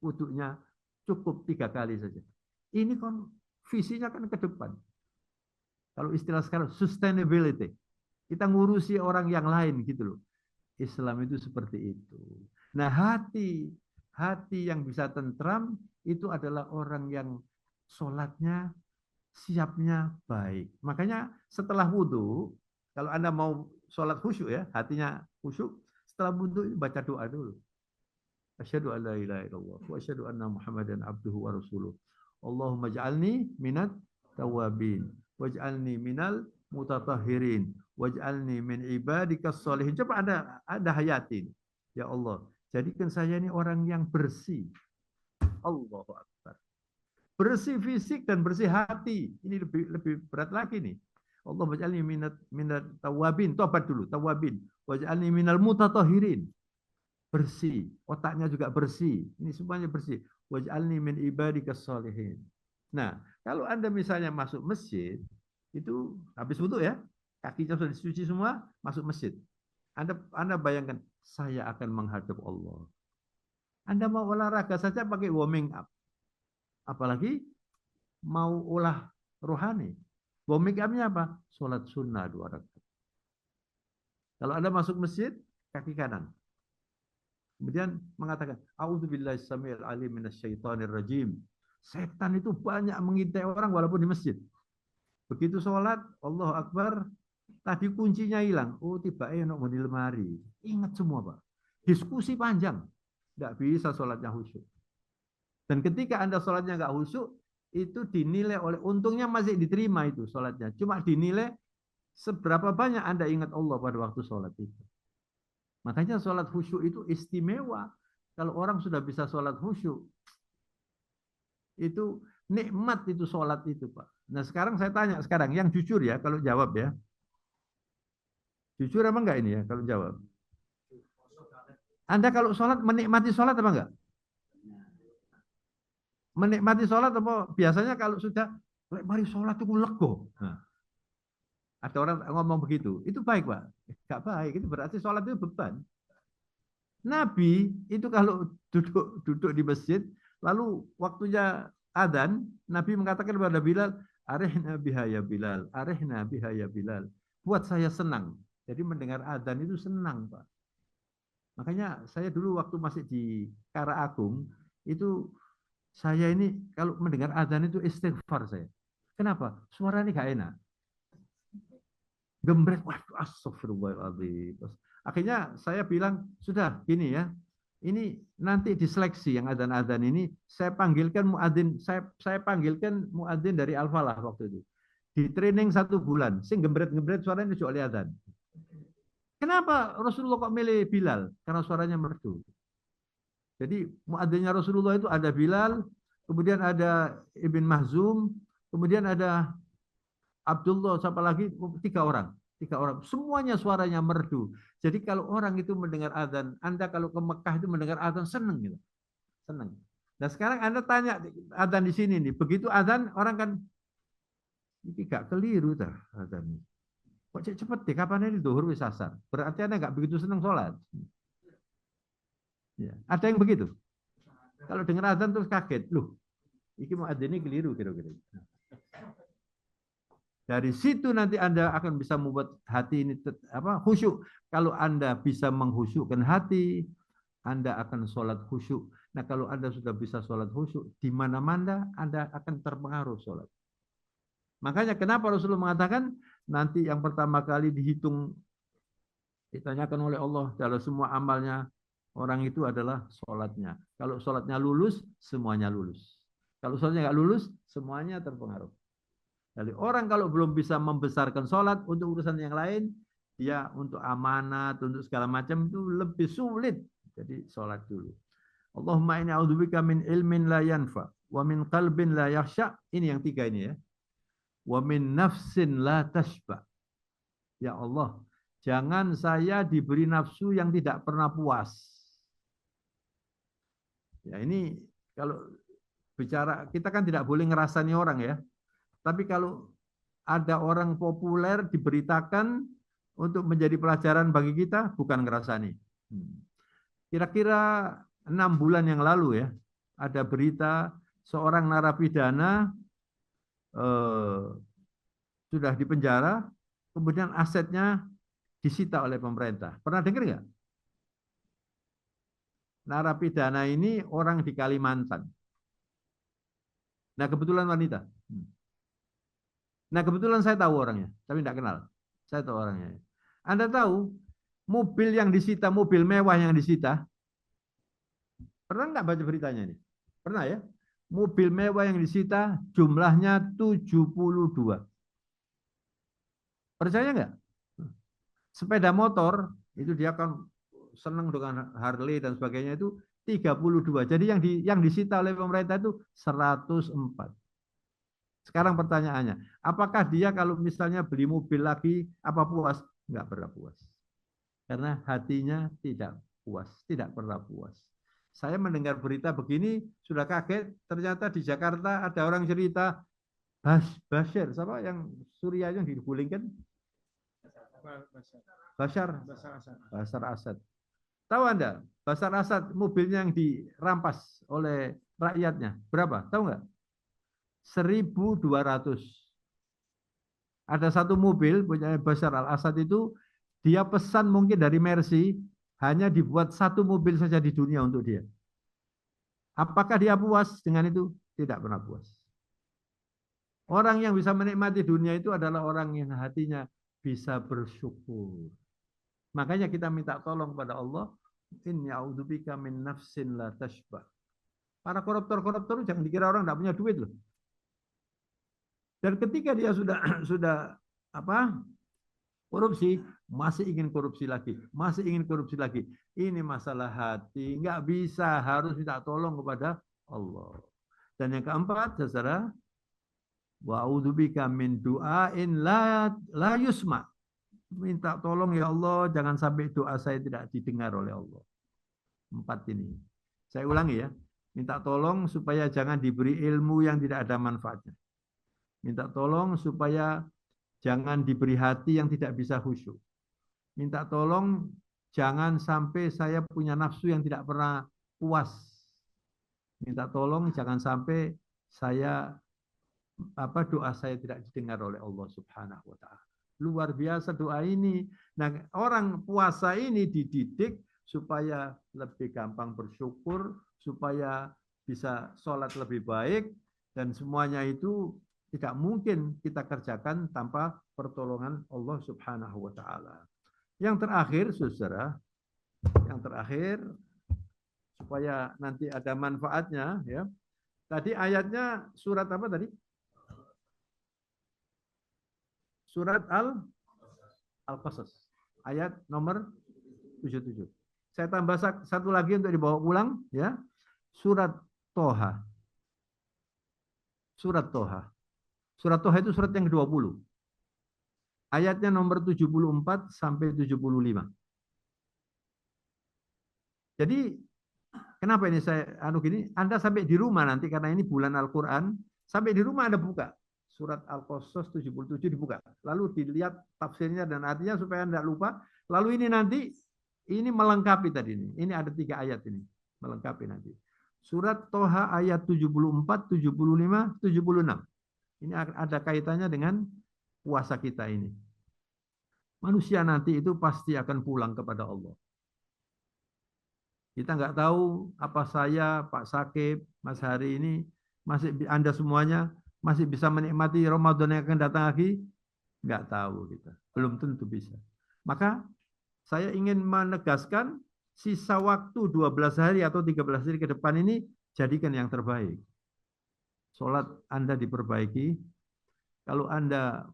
A: wudhunya cukup 3 kali saja. Ini kan visinya kan ke depan. Kalau istilah sekarang sustainability. Kita ngurusi orang yang lain gitu loh. Islam itu seperti itu. Nah, hati yang bisa tentram itu adalah orang yang sholatnya siapnya baik. Makanya setelah wudhu, kalau Anda mau sholat khusyuk ya, hatinya khusyuk, setelah wudhu baca doa dulu. Asyhadu an la ilaha illallah wa asyhadu anna Muhammadan abduhu wa rasuluh. Allahumma ij'alni minat tawabin waj'alni minal mutatahhirin waj'alni min ibadikas sholihin. Coba Anda hayatin. Ya Allah, jadikan saya ini orang yang bersih. Allahu Akbar. Bersih fisik dan bersih hati. Ini lebih berat lagi nih. Allah waj'alni minat tawabin. Tobat dulu, tawabin. Waj'alni minal mutatahhirin. Bersih, otaknya juga bersih. Ini semuanya bersih. Waj'alni min ibadikas sholihin. Nah, kalau Anda misalnya masuk masjid, itu habis wudhu ya, kakinya sudah dicuci semua, masuk masjid. Anda bayangkan, saya akan menghadap Allah. Anda mau olahraga saja pakai warming up. Apalagi mau olah rohani. Warming up-nya apa? Sholat sunnah 2 rakaat. Kalau Anda masuk masjid, kaki kanan. Kemudian mengatakan, A'udzubillahi samil alim minasyaitonir rajim. Setan itu banyak mengintai orang walaupun di masjid. Begitu sholat, Allahu Akbar, tadi kuncinya hilang. Oh, tiba-tiba mau di lemari. Ingat semua, Pak. Diskusi panjang. Tidak bisa sholatnya khusyuk. Dan ketika Anda sholatnya nggak khusyuk, itu dinilai oleh, untungnya masih diterima itu sholatnya. Cuma dinilai seberapa banyak Anda ingat Allah pada waktu sholat itu. Makanya sholat khusyuk itu istimewa. Kalau orang sudah bisa sholat khusyuk, itu nikmat itu sholat itu, Pak. Nah sekarang saya tanya, sekarang yang jujur ya, kalau jawab ya. Jujur apa enggak ini ya, kalau jawab? Anda kalau sholat menikmati sholat apa enggak? Menikmati sholat apa? Biasanya kalau sudah mari sholat itu lego. Nah, ada orang ngomong begitu. Itu baik, Pak. Enggak baik. Itu berarti sholat itu beban. Nabi itu kalau duduk duduk di masjid, lalu waktunya adzan, Nabi mengatakan kepada Bilal, "Arihna biha ya Bilal, arihna biha ya Bilal." Buat saya senang. Jadi mendengar adzan itu senang, Pak. Makanya saya dulu waktu masih di Kara Agung, itu saya ini kalau mendengar adzan itu istighfar saya. Kenapa? Suara ini gak enak. Gembret, waduh, astagfirullahaladzim. Akhirnya saya bilang, sudah gini ya, ini nanti diseleksi yang adzan-adzan ini, saya panggilkan muadzin, saya panggilkan muadzin dari Al-Falah waktu itu. Di training 1 bulan, sing gembret-gembret suaranya juga oleh adzan. Kenapa Rasulullah kok milih Bilal? Karena suaranya merdu. Jadi muadzinnya Rasulullah itu ada Bilal, kemudian ada Ibn Mahzum, kemudian ada Abdullah, siapa lagi? 3 orang. 3 orang. Semuanya suaranya merdu. Jadi kalau orang itu mendengar adzan, Anda kalau ke Mekah itu mendengar adzan seneng gitu. Seneng. Nah sekarang Anda tanya adzan di sini nih. Begitu adzan orang kan ini gak keliru dah adzan. Kok cepet deh, kapan ini zuhur wis asar. Berarti Anda gak begitu seneng sholat. Ya. Ada yang begitu. Kalau dengar adzan terus kaget. Loh, ini mau adzan ini keliru kira-kira. Dari situ nanti Anda akan bisa membuat hati ini khusyuk. Kalau Anda bisa menghusyukkan hati, Anda akan sholat khusyuk. Nah kalau Anda sudah bisa sholat khusyuk, di mana-mana Anda akan terpengaruh sholat. Makanya kenapa Rasulullah mengatakan, nanti yang pertama kali dihitung, ditanyakan oleh Allah dalam semua amalnya, orang itu adalah sholatnya. Kalau sholatnya lulus, semuanya lulus. Kalau sholatnya nggak lulus, semuanya terpengaruh. Jadi orang kalau belum bisa membesarkan sholat untuk urusan yang lain, dia untuk amanat, untuk segala macam itu lebih sulit. Jadi sholat dulu. Allahumma inni a'udzubika min ilmin la yanfa, wa min qalbin la yakhsha. Ini yang 3 ini ya. Wa min nafsin la tashba. Ya Allah, jangan saya diberi nafsu yang tidak pernah puas. Ya ini kalau bicara, kita kan tidak boleh ngerasani orang ya. Tapi kalau ada orang populer diberitakan untuk menjadi pelajaran bagi kita, bukan ngerasani. Kira-kira 6 bulan yang lalu ya, ada berita seorang narapidana sudah dipenjara, kemudian asetnya disita oleh pemerintah. Pernah dengar nggak? Narapidana ini orang di Kalimantan. Nah kebetulan wanita. Nah kebetulan saya tahu orangnya, tapi tidak kenal. Saya tahu orangnya. Anda tahu mobil yang disita, mobil mewah yang disita, pernah nggak baca beritanya ini? Pernah ya? Mobil mewah yang disita jumlahnya 72. Percaya nggak? Sepeda motor itu dia kan senang dengan Harley dan sebagainya itu 32. Jadi yang disita oleh pemerintah itu 104. Sekarang pertanyaannya, apakah dia kalau misalnya beli mobil lagi, apa puas? Enggak pernah puas. Karena hatinya tidak puas, tidak pernah puas. Saya mendengar berita begini, sudah kaget, ternyata di Jakarta ada orang cerita, Bashar, siapa yang Suriah yang digulingkan? Bashar Asad. Tahu Anda, Bashar Asad mobilnya yang dirampas oleh rakyatnya, berapa? Tahu nggak? 1.200. Ada satu mobil punya Bashar al-Assad itu, dia pesan mungkin dari Mercy, hanya dibuat satu mobil saja di dunia untuk dia. Apakah dia puas dengan itu? Tidak pernah puas. Orang yang bisa menikmati dunia itu adalah orang yang hatinya bisa bersyukur. Makanya kita minta tolong kepada Allah, inni a'udzubika min nafsin la tashba. Para koruptor-koruptor jangan dikira orang tidak punya duit loh. Dan ketika dia sudah korupsi, masih ingin korupsi lagi, masih ingin korupsi lagi. Ini masalah hati, nggak bisa, harus minta tolong kepada Allah. Dan yang keempat, saudara, wa a'udzubika min du'ain la yusma. Minta tolong ya Allah, jangan sampai doa saya tidak didengar oleh Allah. Empat ini. Saya ulangi ya. Minta tolong supaya jangan diberi ilmu yang tidak ada manfaatnya. Minta tolong supaya jangan diberi hati yang tidak bisa khusyuk. Minta tolong jangan sampai saya punya nafsu yang tidak pernah puas. Minta tolong jangan sampai saya doa saya tidak didengar oleh Allah Subhanahu wa taala. Luar biasa doa ini. Nah, orang puasa ini dididik supaya lebih gampang bersyukur, supaya bisa sholat lebih baik, dan semuanya itu tidak mungkin kita kerjakan tanpa pertolongan Allah Subhanahu wa taala. Yang terakhir, Saudara, yang terakhir supaya nanti ada manfaatnya ya. Tadi ayatnya surat apa tadi? Surat Al-Qasas. Ayat nomor 77. Saya tambah satu lagi untuk dibawa pulang ya. Surat Toha. Surat Toha. Surat Toha itu surat yang ke-20. Ayatnya nomor 74 sampai 75. Jadi kenapa ini saya gini? Anda sampai di rumah nanti karena ini bulan Al-Qur'an, sampai di rumah Anda buka surat Al-Qasas 77 dibuka. Lalu dilihat tafsirnya dan artinya supaya Anda lupa. Lalu ini nanti ini melengkapi tadi ini. Ini ada 3 ayat ini, melengkapi nanti. Surat Toha ayat 74, 75, 76. Ini ada kaitannya dengan puasa kita ini. Manusia nanti itu pasti akan pulang kepada Allah. Kita nggak tahu apa saya, Pak Sakib, Mas Hari ini, masih Anda semuanya masih bisa menikmati Ramadan yang akan datang lagi? Nggak tahu kita. Belum tentu bisa. Maka saya ingin menegaskan sisa waktu 12 hari atau 13 hari ke depan ini jadikan yang terbaik. Sholat Anda diperbaiki. Kalau Anda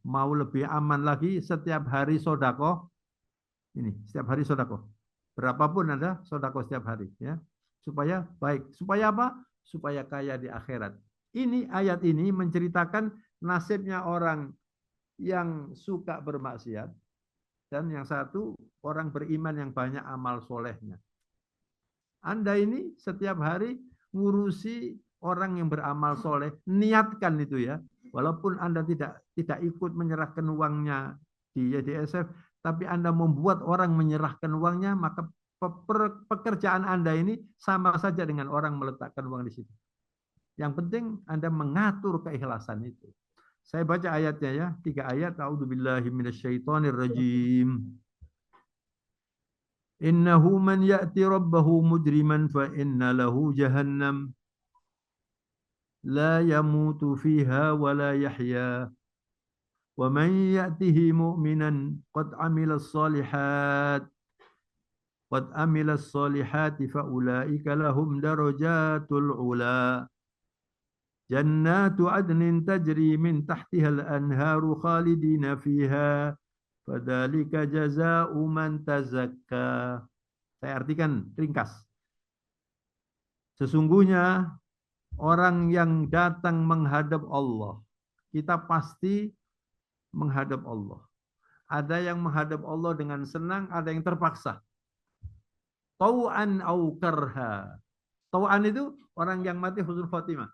A: mau lebih aman lagi, setiap hari sodakoh. Ini setiap hari sodakoh. Berapapun Anda sodakoh setiap hari ya. Supaya baik. Supaya apa? Supaya kaya di akhirat. Ini ayat ini menceritakan nasibnya orang yang suka bermaksiat dan yang satu orang beriman yang banyak amal solehnya. Anda ini setiap hari ngurusi orang yang beramal soleh, niatkan itu ya. Walaupun Anda tidak ikut menyerahkan uangnya di YDSF, tapi Anda membuat orang menyerahkan uangnya, maka pekerjaan Anda ini sama saja dengan orang meletakkan uang di situ. Yang penting Anda mengatur keikhlasan itu. Saya baca ayatnya ya, 3 ayat. A'udzubillahi minasyaitonirrajim. Innahu man ya'ti rabbahu mujriman fa inna lahu jahannam la yamutu fiha wa la yahya. Wa man ya'tihi mu'minan qad 'amila as-solihat fa ulaika lahum darajatul 'ula. Jannatu 'adnin tajri min tahtiha al-anharu khalidina fiha. Fadzalika jazaa'u man tazakka. Saya artikan ringkas. Sesungguhnya orang yang datang menghadap Allah, kita pasti menghadap Allah. Ada yang menghadap Allah dengan senang, ada yang terpaksa. Tau'an au karha. Tau'an itu orang yang mati husnul khotimah.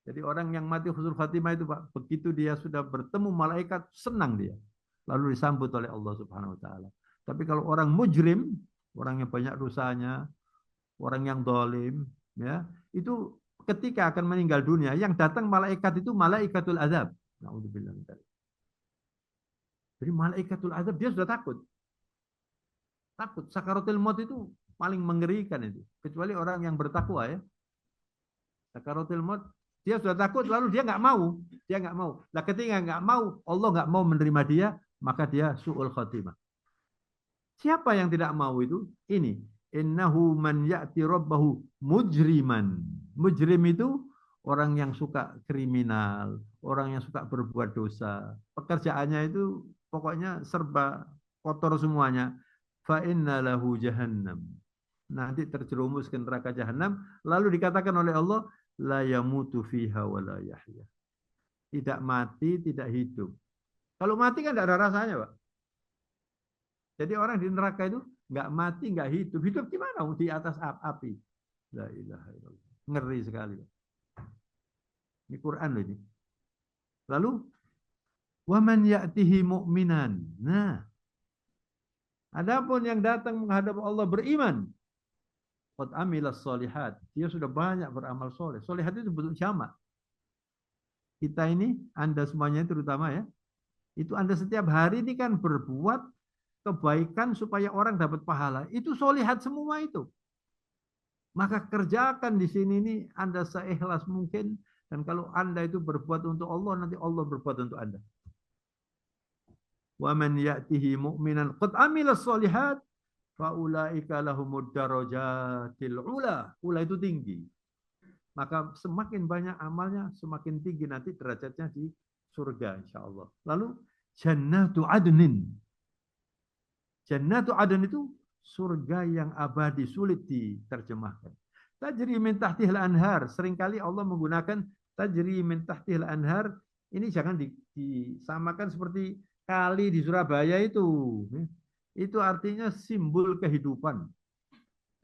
A: Jadi orang yang mati husnul khotimah itu Pak, begitu dia sudah bertemu malaikat, senang dia. Lalu disambut oleh Allah Subhanahu wa taala. Tapi kalau orang mujrim, orang yang banyak dosanya, orang yang dolim, ya, itu ketika akan meninggal dunia, yang datang malaikat itu malaikatul azab. Na'udzubillah min dzalik. Jadi malaikatul azab dia sudah takut. Takut. Sakaratul maut itu paling mengerikan itu. Kecuali orang yang bertakwa ya. Sakaratul maut dia sudah takut lalu dia nggak mau. Dia nggak mau. Nah ketika nggak mau, Allah nggak mau menerima dia, maka dia su'ul khotimah. Siapa yang tidak mau itu? Ini. Innahu man ya'ti rabbahu mujriman. Mujrim itu orang yang suka kriminal, orang yang suka berbuat dosa. Pekerjaannya itu pokoknya serba kotor semuanya. Fa inna lahu jahannam. Nanti terjerumus ke neraka jahanam. Lalu dikatakan oleh Allah, la yamutu fiha wa la yahya. Tidak mati, tidak hidup. Kalau mati kan tidak ada rasanya, Pak. Jadi orang di neraka itu nggak mati, nggak hidup. Hidup gimana? Di atas api. La ilaha illallah. Ngeri sekali. Ini Quran loh ini. Lalu, waman ya'tihi mu'minan. Nah, adapun yang datang menghadap Allah beriman. Qad amilas solihat. Dia sudah banyak beramal soleh. Solihat itu bentuk jamak. Kita ini, Anda semuanya terutama ya, itu Anda setiap hari ini kan berbuat kebaikan supaya orang dapat pahala. Itu solihat semua itu. Maka kerjakan di sini ini Anda seikhlas mungkin. Dan kalau Anda itu berbuat untuk Allah, nanti Allah berbuat untuk Anda. Wa man ya'tihi mu'minan qad amilas solihat faulaika lahumud darajatil ula. Ula itu tinggi. Maka semakin banyak amalnya, semakin tinggi nanti derajatnya di surga insya Allah. Lalu jannatu adnin. Jannatu adn itu surga yang abadi, sulit diterjemahkan. Tajri min tahtihil anhar. Seringkali Allah menggunakan tajri min tahtihil anhar. Ini jangan disamakan seperti kali di Surabaya itu. Itu artinya simbol kehidupan.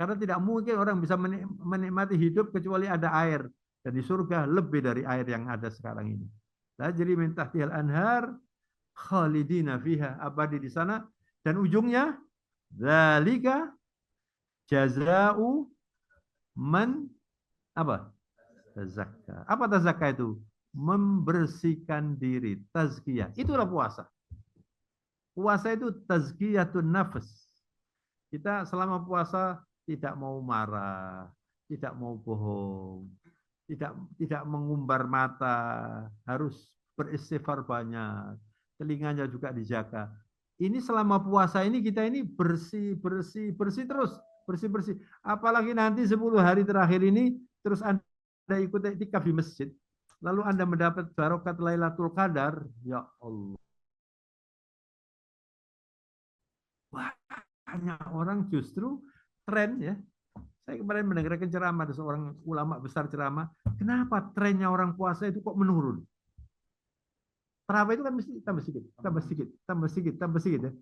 A: Karena tidak mungkin orang bisa menikmati hidup kecuali ada air. Dan di surga lebih dari air yang ada sekarang ini. Tajri min tahtihil anhar khalidina fiha, abadi di sana. Dan ujungnya dzalika jazau man apa? Tazakka. Apa tazakka itu? Membersihkan diri, tazkiyah. Itulah puasa. Puasa itu tazkiyatun nafs. Kita selama puasa tidak mau marah, tidak mau bohong, tidak mengumbar mata, harus beristighfar banyak, telinganya juga dijaga. Ini selama puasa ini kita ini bersih terus, bersih. Apalagi nanti 10 hari terakhir ini terus Anda ikut iktikaf di masjid, lalu Anda mendapat barokat Lailatul Qadar, ya Allah. Banyak orang justru tren ya. Saya kemarin mendengarkan ceramah ada seorang ulama besar ceramah, kenapa trennya orang puasa itu kok menurun? Terawih itu kan mesti tambah sedikit ya.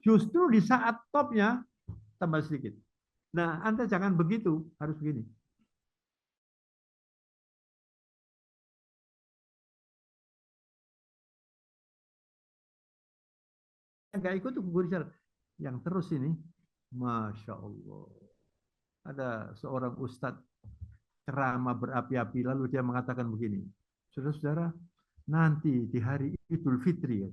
A: Justru di saat topnya tambah sedikit. Nah, Anda jangan begitu, harus begini. Enggak ikut tuh guru yang terus ini, Masya Allah. Ada seorang ustadz ceramah berapi-api lalu dia mengatakan begini, saudara-saudara, nanti di hari Idul Fitri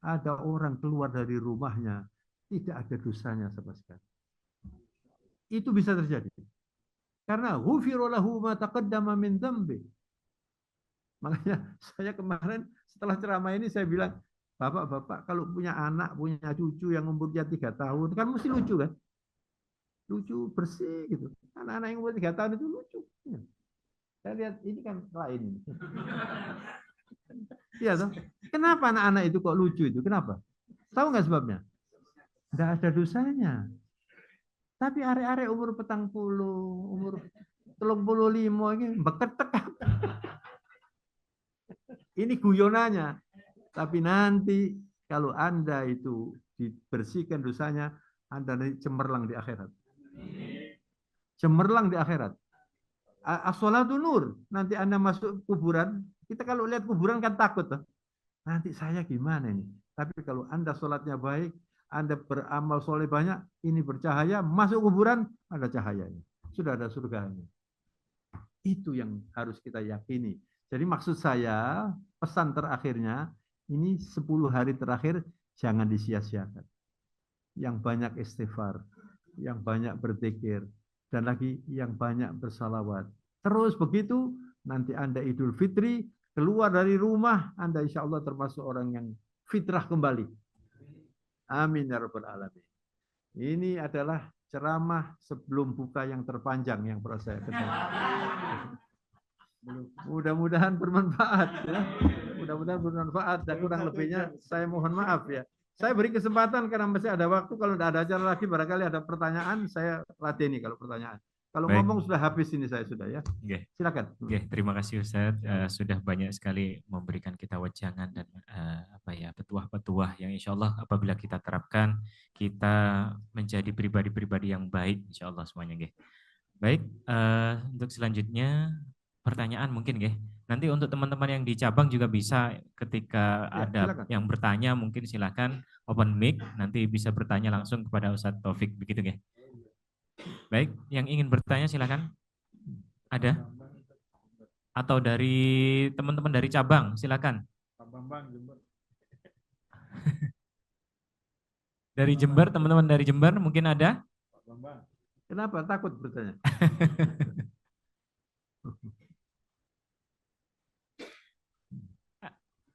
A: ada orang keluar dari rumahnya tidak ada dosanya sama sekali. Itu bisa terjadi. Karena ghufira lahu ma taqaddama min dzambi. Makanya saya kemarin setelah ceramah ini saya bilang, Bapak-bapak kalau punya anak, punya cucu yang umurnya 3 tahun, kan mesti lucu kan? Lucu, bersih gitu. Anak-anak yang umur 3 tahun itu lucu. Saya lihat ini kan lain. Iya toh? Kenapa anak-anak itu kok lucu itu? Kenapa? Tahu nggak sebabnya? Nggak ada dosanya. Tapi arek-arek umur 40, umur 35 ini beketek. Ini guyonannya. Tapi nanti kalau Anda itu dibersihkan dosanya, Anda nanti cemerlang di akhirat. Cemerlang di akhirat. As-sholatu nur. Nanti Anda masuk kuburan, kita kalau lihat kuburan kan takut tuh. Nanti saya gimana ini? Tapi kalau Anda sholatnya baik, Anda beramal soleh banyak, ini bercahaya, masuk kuburan, ada cahayanya. Sudah ada surganya. Itu yang harus kita yakini. Jadi maksud saya, pesan terakhirnya, ini 10 hari terakhir, jangan disia-siakan. Yang banyak istighfar, yang banyak berzikir, dan lagi yang banyak bersalawat. Terus begitu, nanti Anda Idul Fitri, keluar dari rumah, Anda insya Allah termasuk orang yang fitrah kembali. Amin ya rabbal alamin. Ini adalah ceramah sebelum buka yang terpanjang yang pernah saya kenal. Mudah-mudahan bermanfaat ya. Mudah-mudahan bermanfaat dan kurang lebihnya saya mohon maaf ya. Saya beri kesempatan karena masih ada waktu, kalau tidak ada acara lagi barangkali ada pertanyaan saya ladeni kalau pertanyaan. Kalau
B: Baik.
A: ngomong sudah habis ini saya sudah ya.
B: Okay.
A: Silakan.
B: Terima kasih Ustaz, sudah banyak sekali memberikan kita wejangan dan petuah-petuah petuah yang insya Allah apabila kita terapkan, kita menjadi pribadi-pribadi yang baik insya Allah semuanya nggih. Baik, untuk selanjutnya pertanyaan mungkin nggih. Nanti untuk teman-teman yang di cabang juga bisa ketika
A: Ya,
B: ada
A: silakan.
B: yang bertanya mungkin silakan open mic, nanti bisa bertanya langsung kepada Ustadz Taufik begitu nggih. Baik, yang ingin bertanya silakan. Ada? Atau dari teman-teman dari cabang silakan. Dari Jember, teman-teman dari Jember mungkin ada?
A: Kenapa takut bertanya?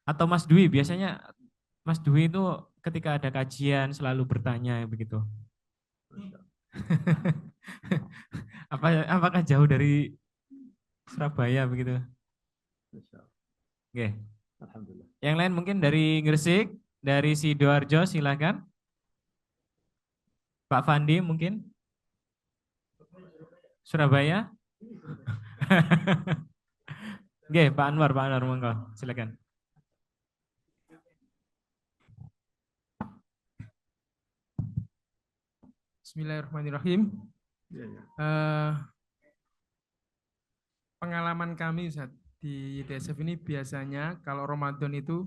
B: Atau Mas Dwi, biasanya Mas Dwi itu ketika ada kajian selalu bertanya begitu. Apakah jauh dari Surabaya begitu? Oke.
A: Alhamdulillah.
B: Yang lain mungkin dari Gresik, dari Sidoarjo silakan. Pak Fandi mungkin? Surabaya? Oke, Pak Anwar monggo, silakan.
C: Bismillahirrahmanirrahim.
A: Ya, ya.
C: Pengalaman kami Ustaz, di YTSF ini biasanya kalau Ramadan itu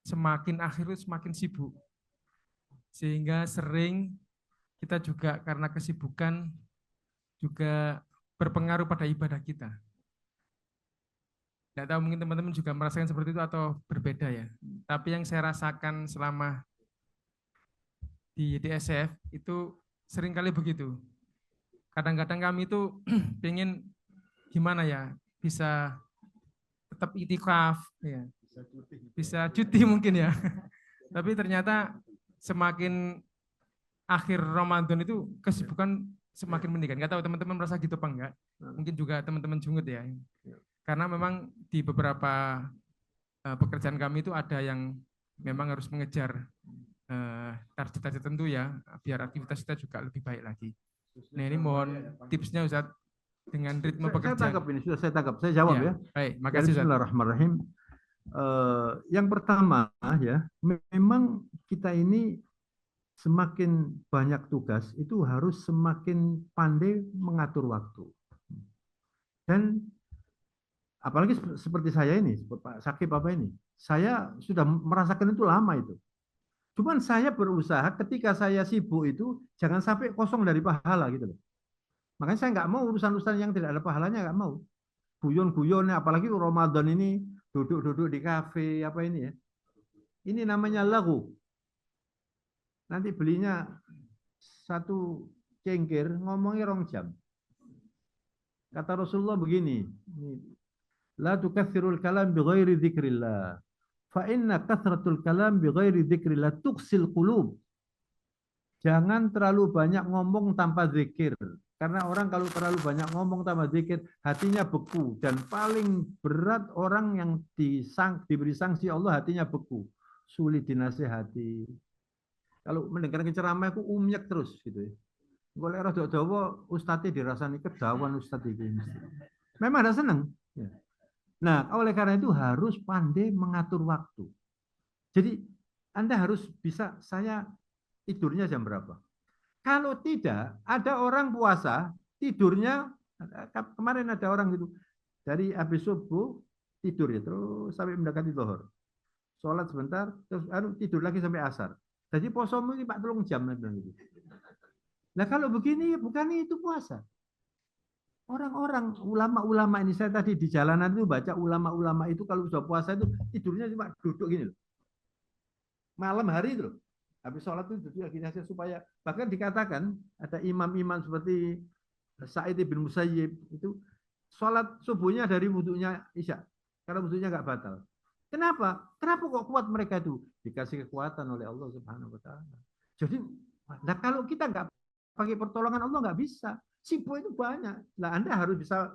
C: semakin akhir itu semakin sibuk. Sehingga sering kita juga karena kesibukan juga berpengaruh pada ibadah kita. Tidak tahu mungkin teman-teman juga merasakan seperti itu atau berbeda ya. Tapi yang saya rasakan selama di YTSF itu sering kali begitu. Kadang-kadang kami itu pengen gimana ya, bisa tetap itikaf, ya. Bisa cuti mungkin ya. Tapi ternyata semakin akhir Ramadan itu kesibukan semakin meningkat. Nggak tahu teman-teman merasa gitu apa enggak? Mungkin juga teman-teman jungut ya. Karena memang di beberapa pekerjaan kami itu ada yang memang harus mengejar target-target tertentu ya, biar aktivitas kita juga lebih baik lagi. Nah ini mohon tipsnya Ustadz dengan ritme pekerjaan.
A: Saya tangkap ini, sudah saya tangkap. Saya jawab ya.
C: Baik, makasih Ustadz.
A: Bismillahirrahmanirrahim. Yang pertama ya, memang kita ini semakin banyak tugas itu harus semakin pandai mengatur waktu. Dan apalagi seperti saya ini, Pak Sakib apa ini, saya sudah merasakan itu lama itu. Cuman saya berusaha ketika saya sibuk itu jangan sampai kosong dari pahala gitu loh. Makanya saya nggak mau urusan-urusan yang tidak ada pahalanya, nggak mau. Guyon-guyon, apalagi Ramadan ini duduk-duduk di kafe apa ini ya. Ini namanya lagu. Nanti belinya satu cengkir ngomongnya 2 jam. Kata Rasulullah begini, la tukathirul kalam bi ghairi dzikrillah. Fa inna kathratul kalam bi ghairi dzikrillah tuksil qulub. Jangan terlalu banyak ngomong tanpa zikir. Karena orang kalau terlalu banyak ngomong tanpa zikir, hatinya beku. Dan paling berat orang yang diberi sanksi Allah, hatinya beku. Sulit dinasihati. Kalau mendengarkan ceramah, aku umyak terus. Gitu ya. Golek rada dawa, ustadz dirasani kedawan ustadz ini. Memang ada senang. Ya. Nah, oleh karena itu harus pandai mengatur waktu. Jadi, Anda harus bisa, saya tidurnya jam berapa. Kalau tidak, ada orang puasa, tidurnya, kemarin ada orang gitu, dari habis subuh, tidur ya, terus sampai mendekati zuhur. Sholat sebentar, terus tidur lagi sampai asar. Jadi posomu ini 3 jam. Gitu. Nah kalau begini, bukan itu puasa. Orang-orang, ulama-ulama ini, saya tadi di jalanan itu baca ulama-ulama itu kalau sudah puasa itu tidurnya cuma duduk gini loh. Malam hari itu loh. Habis sholat itu duduk gini saja supaya, bahkan dikatakan ada imam-imam seperti Sa'id bin Musayyib itu sholat subuhnya dari wudhunya Isya. Karena wudhunya nggak batal. Kenapa? Kenapa kok kuat mereka itu? Dikasih kekuatan oleh Allah Subhanahu wa taala. Jadi, nah kalau kita nggak pakai pertolongan Allah nggak bisa. Sibuk itu banyak. Nah, Anda harus bisa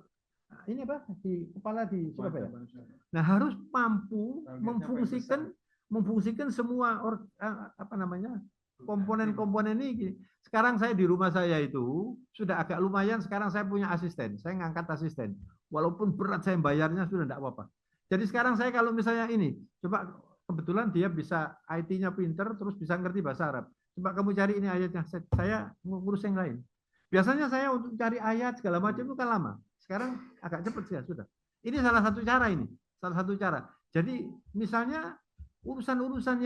A: ini apa di kepala di Surabaya. Nah, harus mampu memfungsikan semua apa namanya komponen-komponen ini. Sekarang saya di rumah saya itu sudah agak lumayan. Sekarang saya punya asisten. Saya ngangkat asisten. Walaupun berat saya bayarnya sudah tidak apa-apa. Jadi sekarang saya kalau misalnya ini, coba kebetulan dia bisa IT-nya pinter, terus bisa ngerti bahasa Arab. Coba kamu cari ini ayatnya, saya ngurus yang lain. Biasanya saya untuk cari ayat segala macam itu kan lama. Sekarang agak cepat sih, sudah. Ini salah satu cara ini, salah satu cara. Jadi misalnya urusan-urusan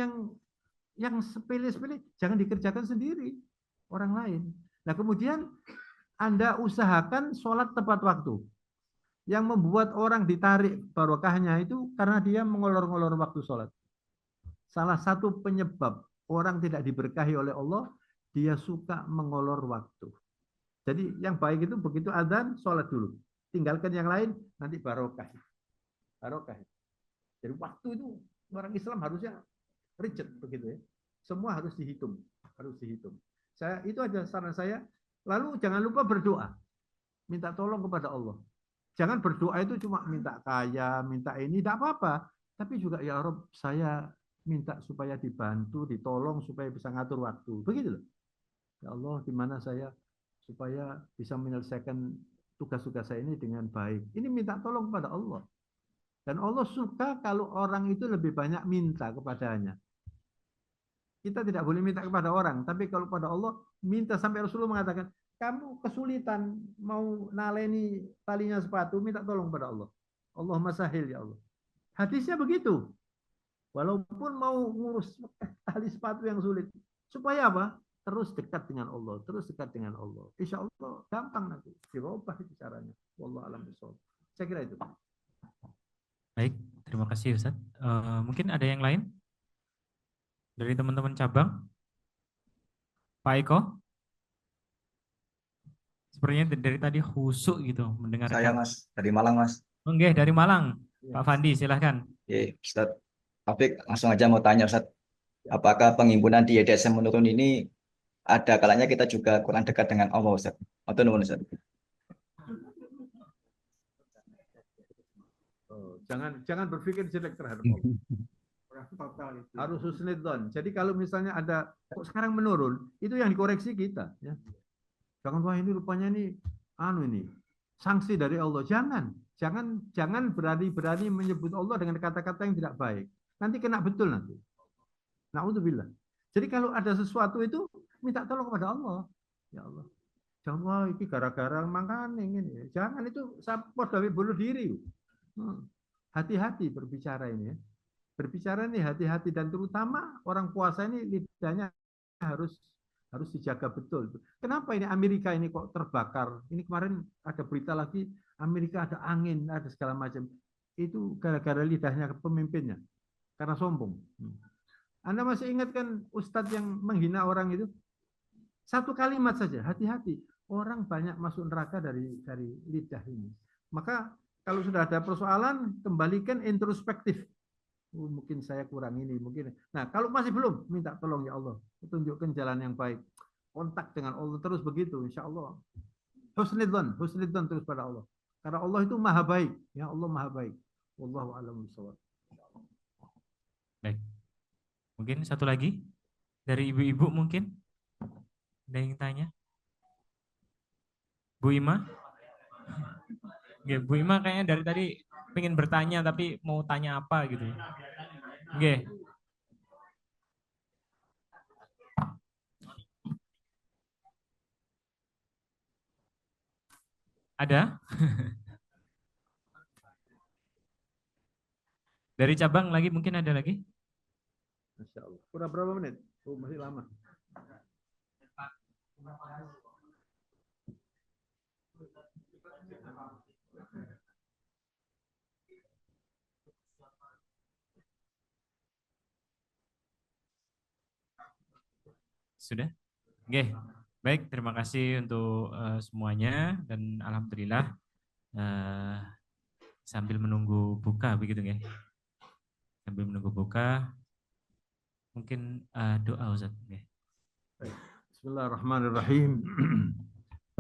A: yang sepele-sepele jangan dikerjakan sendiri orang lain. Nah kemudian Anda usahakan sholat tepat waktu. Yang membuat orang ditarik barokahnya itu karena dia mengolor-ngolor waktu sholat. Salah satu penyebab orang tidak diberkahi oleh Allah, dia suka mengolor waktu. Jadi yang baik itu begitu adzan, sholat dulu. Tinggalkan yang lain, nanti barokah. Barokah. Jadi waktu itu orang Islam harusnya rigid begitu ya. Semua harus dihitung, harus dihitung. Itu aja saran saya. Lalu jangan lupa berdoa, minta tolong kepada Allah. Jangan berdoa itu cuma minta kaya, minta ini, tidak apa-apa. Tapi juga ya Rob, saya minta supaya dibantu, ditolong supaya bisa ngatur waktu. Begitu loh. Ya Allah, di mana saya supaya bisa menyelesaikan tugas-tugas saya ini dengan baik. Ini minta tolong kepada Allah. Dan Allah suka kalau orang itu lebih banyak minta kepadanya. Kita tidak boleh minta kepada orang, tapi kalau pada Allah minta, sampai Rasulullah mengatakan, kamu kesulitan mau naleni talinya sepatu, minta tolong pada Allah. Allahumma sahil ya Allah. Hadisnya begitu. Walaupun mau ngurus tali sepatu yang sulit. Supaya apa? Terus dekat dengan Allah. Terus dekat dengan Allah. Insya Allah gampang nanti. Dirubah itu caranya. Wallahu a'lam bishawab. Saya kira itu.
B: Baik, terima kasih Ustaz. Mungkin ada yang lain? Dari teman-teman cabang? Pak Eko? Sepertinya dari tadi khusyuk gitu mendengarkan.
D: Saya Mas, dari Malang Mas.
B: Oke, dari Malang. Pak Fandi, silahkan.
D: Oke, Ustaz. Taufik, langsung aja mau tanya Ustaz. Apakah penghimpunan di YDSM menurun ini ada kalanya kita juga kurang dekat dengan Allah Ustaz? Atau nuwun Ustaz?
A: Jangan berpikir jelek terhadap Allah. Harus husnudzon. Jadi kalau misalnya ada kok sekarang menurun, itu yang dikoreksi kita. Ya. Jangan wah ini rupanya ini ini sanksi dari Allah. Jangan berani-berani menyebut Allah dengan kata-kata yang tidak baik. Nanti kena betul nanti. Na'udzubillah. Jadi kalau ada sesuatu itu minta tolong kepada Allah. Ya Allah. Jangan wah ini gara-gara makan ini. Jangan itu sapot dari bunuh diri. Hati-hati berbicara ini ya. Berbicara nih hati-hati, dan terutama orang puasa ini lidahnya harus dijaga betul. Kenapa ini Amerika ini kok terbakar? Ini kemarin ada berita lagi Amerika ada angin, ada segala macam. Itu gara-gara lidahnya pemimpinnya. Karena sombong. Anda masih ingat kan Ustadz yang menghina orang itu? Satu kalimat saja, hati-hati. Orang banyak masuk neraka dari lidah ini. Maka kalau sudah ada persoalan, kembalikan introspektif. Mungkin saya kurang ini, mungkin. Nah, kalau masih belum, minta tolong ya Allah, tunjukkan jalan yang baik. Kontak dengan Allah terus begitu, insya Allah. Husnudzon terus pada Allah. Karena Allah itu maha baik, ya Allah maha baik. Wallahu a'lam bishawab.
B: Baik. Mungkin satu lagi dari ibu-ibu mungkin ada yang tanya. Bu Ima? Oke, Bu Ima kayaknya dari tadi pengen bertanya tapi mau tanya apa gitu. Oke. Ada? Dari cabang lagi mungkin ada lagi?
A: Masya Allah. Kurang berapa menit? Oh, masih lama.
B: Sudah? Oke. Baik, terima kasih untuk semuanya dan alhamdulillah sambil menunggu buka begitu ya. Sambil menunggu buka mungkin doa Ustaz. Okay.
A: Bismillahirrahmanirrahim.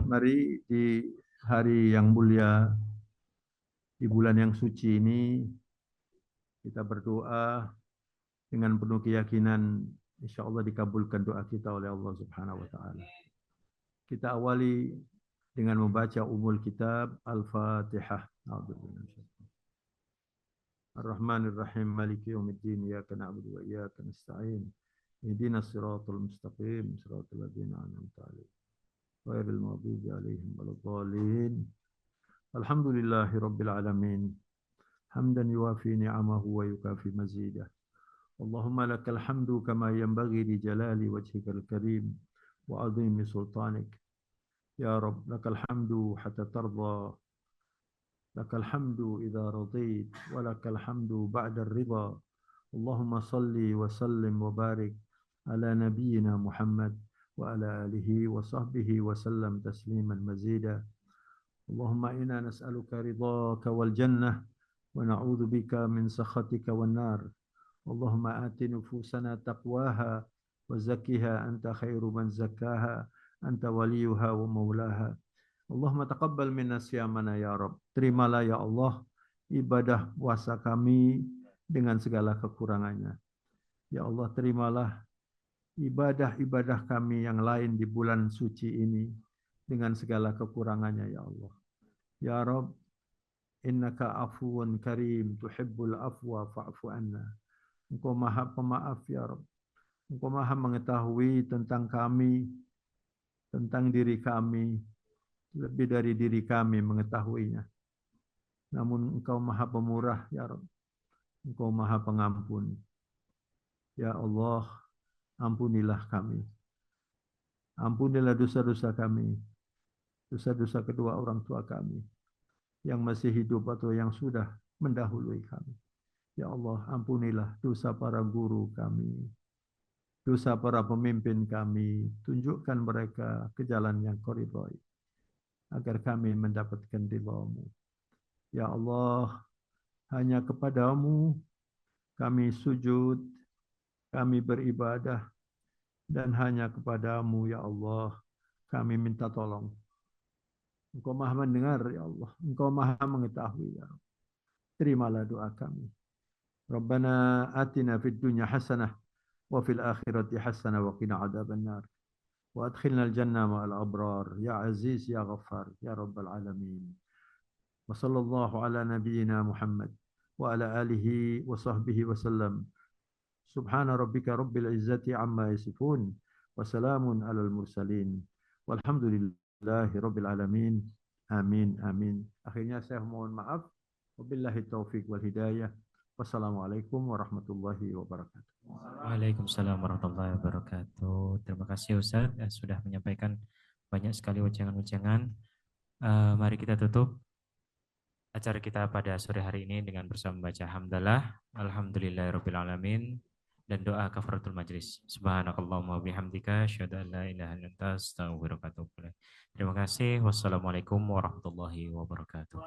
A: Mari di hari yang mulia, di bulan yang suci ini, kita berdoa dengan penuh keyakinan insya Allah dikabulkan doa kita oleh Allah Subhanahu wa Ta'ala. Kita awali dengan membaca umul kitab Al-Fatihah. الرحمن الرحيم مالك يوم الدين إياك نعبد وإياك نستعين اهدنا الصراط المستقيم صراط الذين أنعمت عليهم غير المغضوب عليهم ولا الضالين الحمد لله رب العالمين حمدا يوافي نعمه ويكافي مزيده اللهم لك الحمد كما ينبغي لجلال وجهك الكريم وعظيم سلطانك يا رب لك الحمد حتى ترضى لك الحمد إذا رضيت ولك الحمد بعد الرضا اللهم صل وسلم وبارك على نبينا محمد وعلى آله وصحبه وسلم تسليما مزيدا اللهم إنا نسألك رضاك والجنة ونعوذ بك من سخطك والنار اللهم آت نفوسنا تقواها وزكها أنت خير من زكاها أنت وليها ومولاها Allahumma taqabbal minna siyamana ya Rabb. Terimalah ya Allah ibadah puasa kami dengan segala kekurangannya. Ya Allah, terimalah ibadah-ibadah kami yang lain di bulan suci ini dengan segala kekurangannya ya Allah. Ya Rabb, innaka afuwun karim tuhibbul afwa fa'fu anna. Engkau maha pemaaf ya Rabb. Engkau maha mengetahui tentang kami, tentang diri kami, lebih dari diri kami mengetahuinya. Namun Engkau maha pemurah ya Rabb. Engkau maha pengampun. Ya Allah, ampunilah kami. Ampunilah dosa-dosa kami. Dosa-dosa kedua orang tua kami. Yang masih hidup atau yang sudah mendahului kami. Ya Allah, ampunilah dosa para guru kami. Dosa para pemimpin kami. Tunjukkan mereka ke jalan yang Kau ridhai, agar kami mendapatkan ridha-Mu. Ya Allah, hanya kepada-Mu kami sujud, kami beribadah, dan hanya kepada-Mu ya Allah kami minta tolong. Engkau maha mendengar ya Allah, Engkau maha mengetahui ya Allah. Terimalah doa kami. Rabbana atina fid dunya hasanah wa fil akhirati hasanah wa qina adzabannar. وأدخلنا الجنة مع الأبرار يا عزيز يا غفار يا رب العالمين وصلى الله على نبينا محمد وعلى آله وصحبه وسلم سبحان ربك رب العزة عما يصفون وسلام على المرسلين والحمد لله رب العالمين آمين آمين. Akhirnya saya mohon maaf. Wabillahi taufiq wal hidayah. Wassalamualaikum warahmatullahi wabarakatuh.
B: Waalaikumsalam warahmatullahi wabarakatuh. Terima kasih Ustaz sudah menyampaikan banyak sekali wejangan-wejangan. Mari kita tutup acara kita pada sore hari ini dengan bersama membaca hamdalah, alhamdulillahirabbil alamin, dan doa kafaratul majlis. Subhanakallahumma bihamdika asyhadu an la ilaha illa anta astaghfiruka wa atubu ilaik. Terima kasih. Wassalamualaikum warahmatullahi wabarakatuh.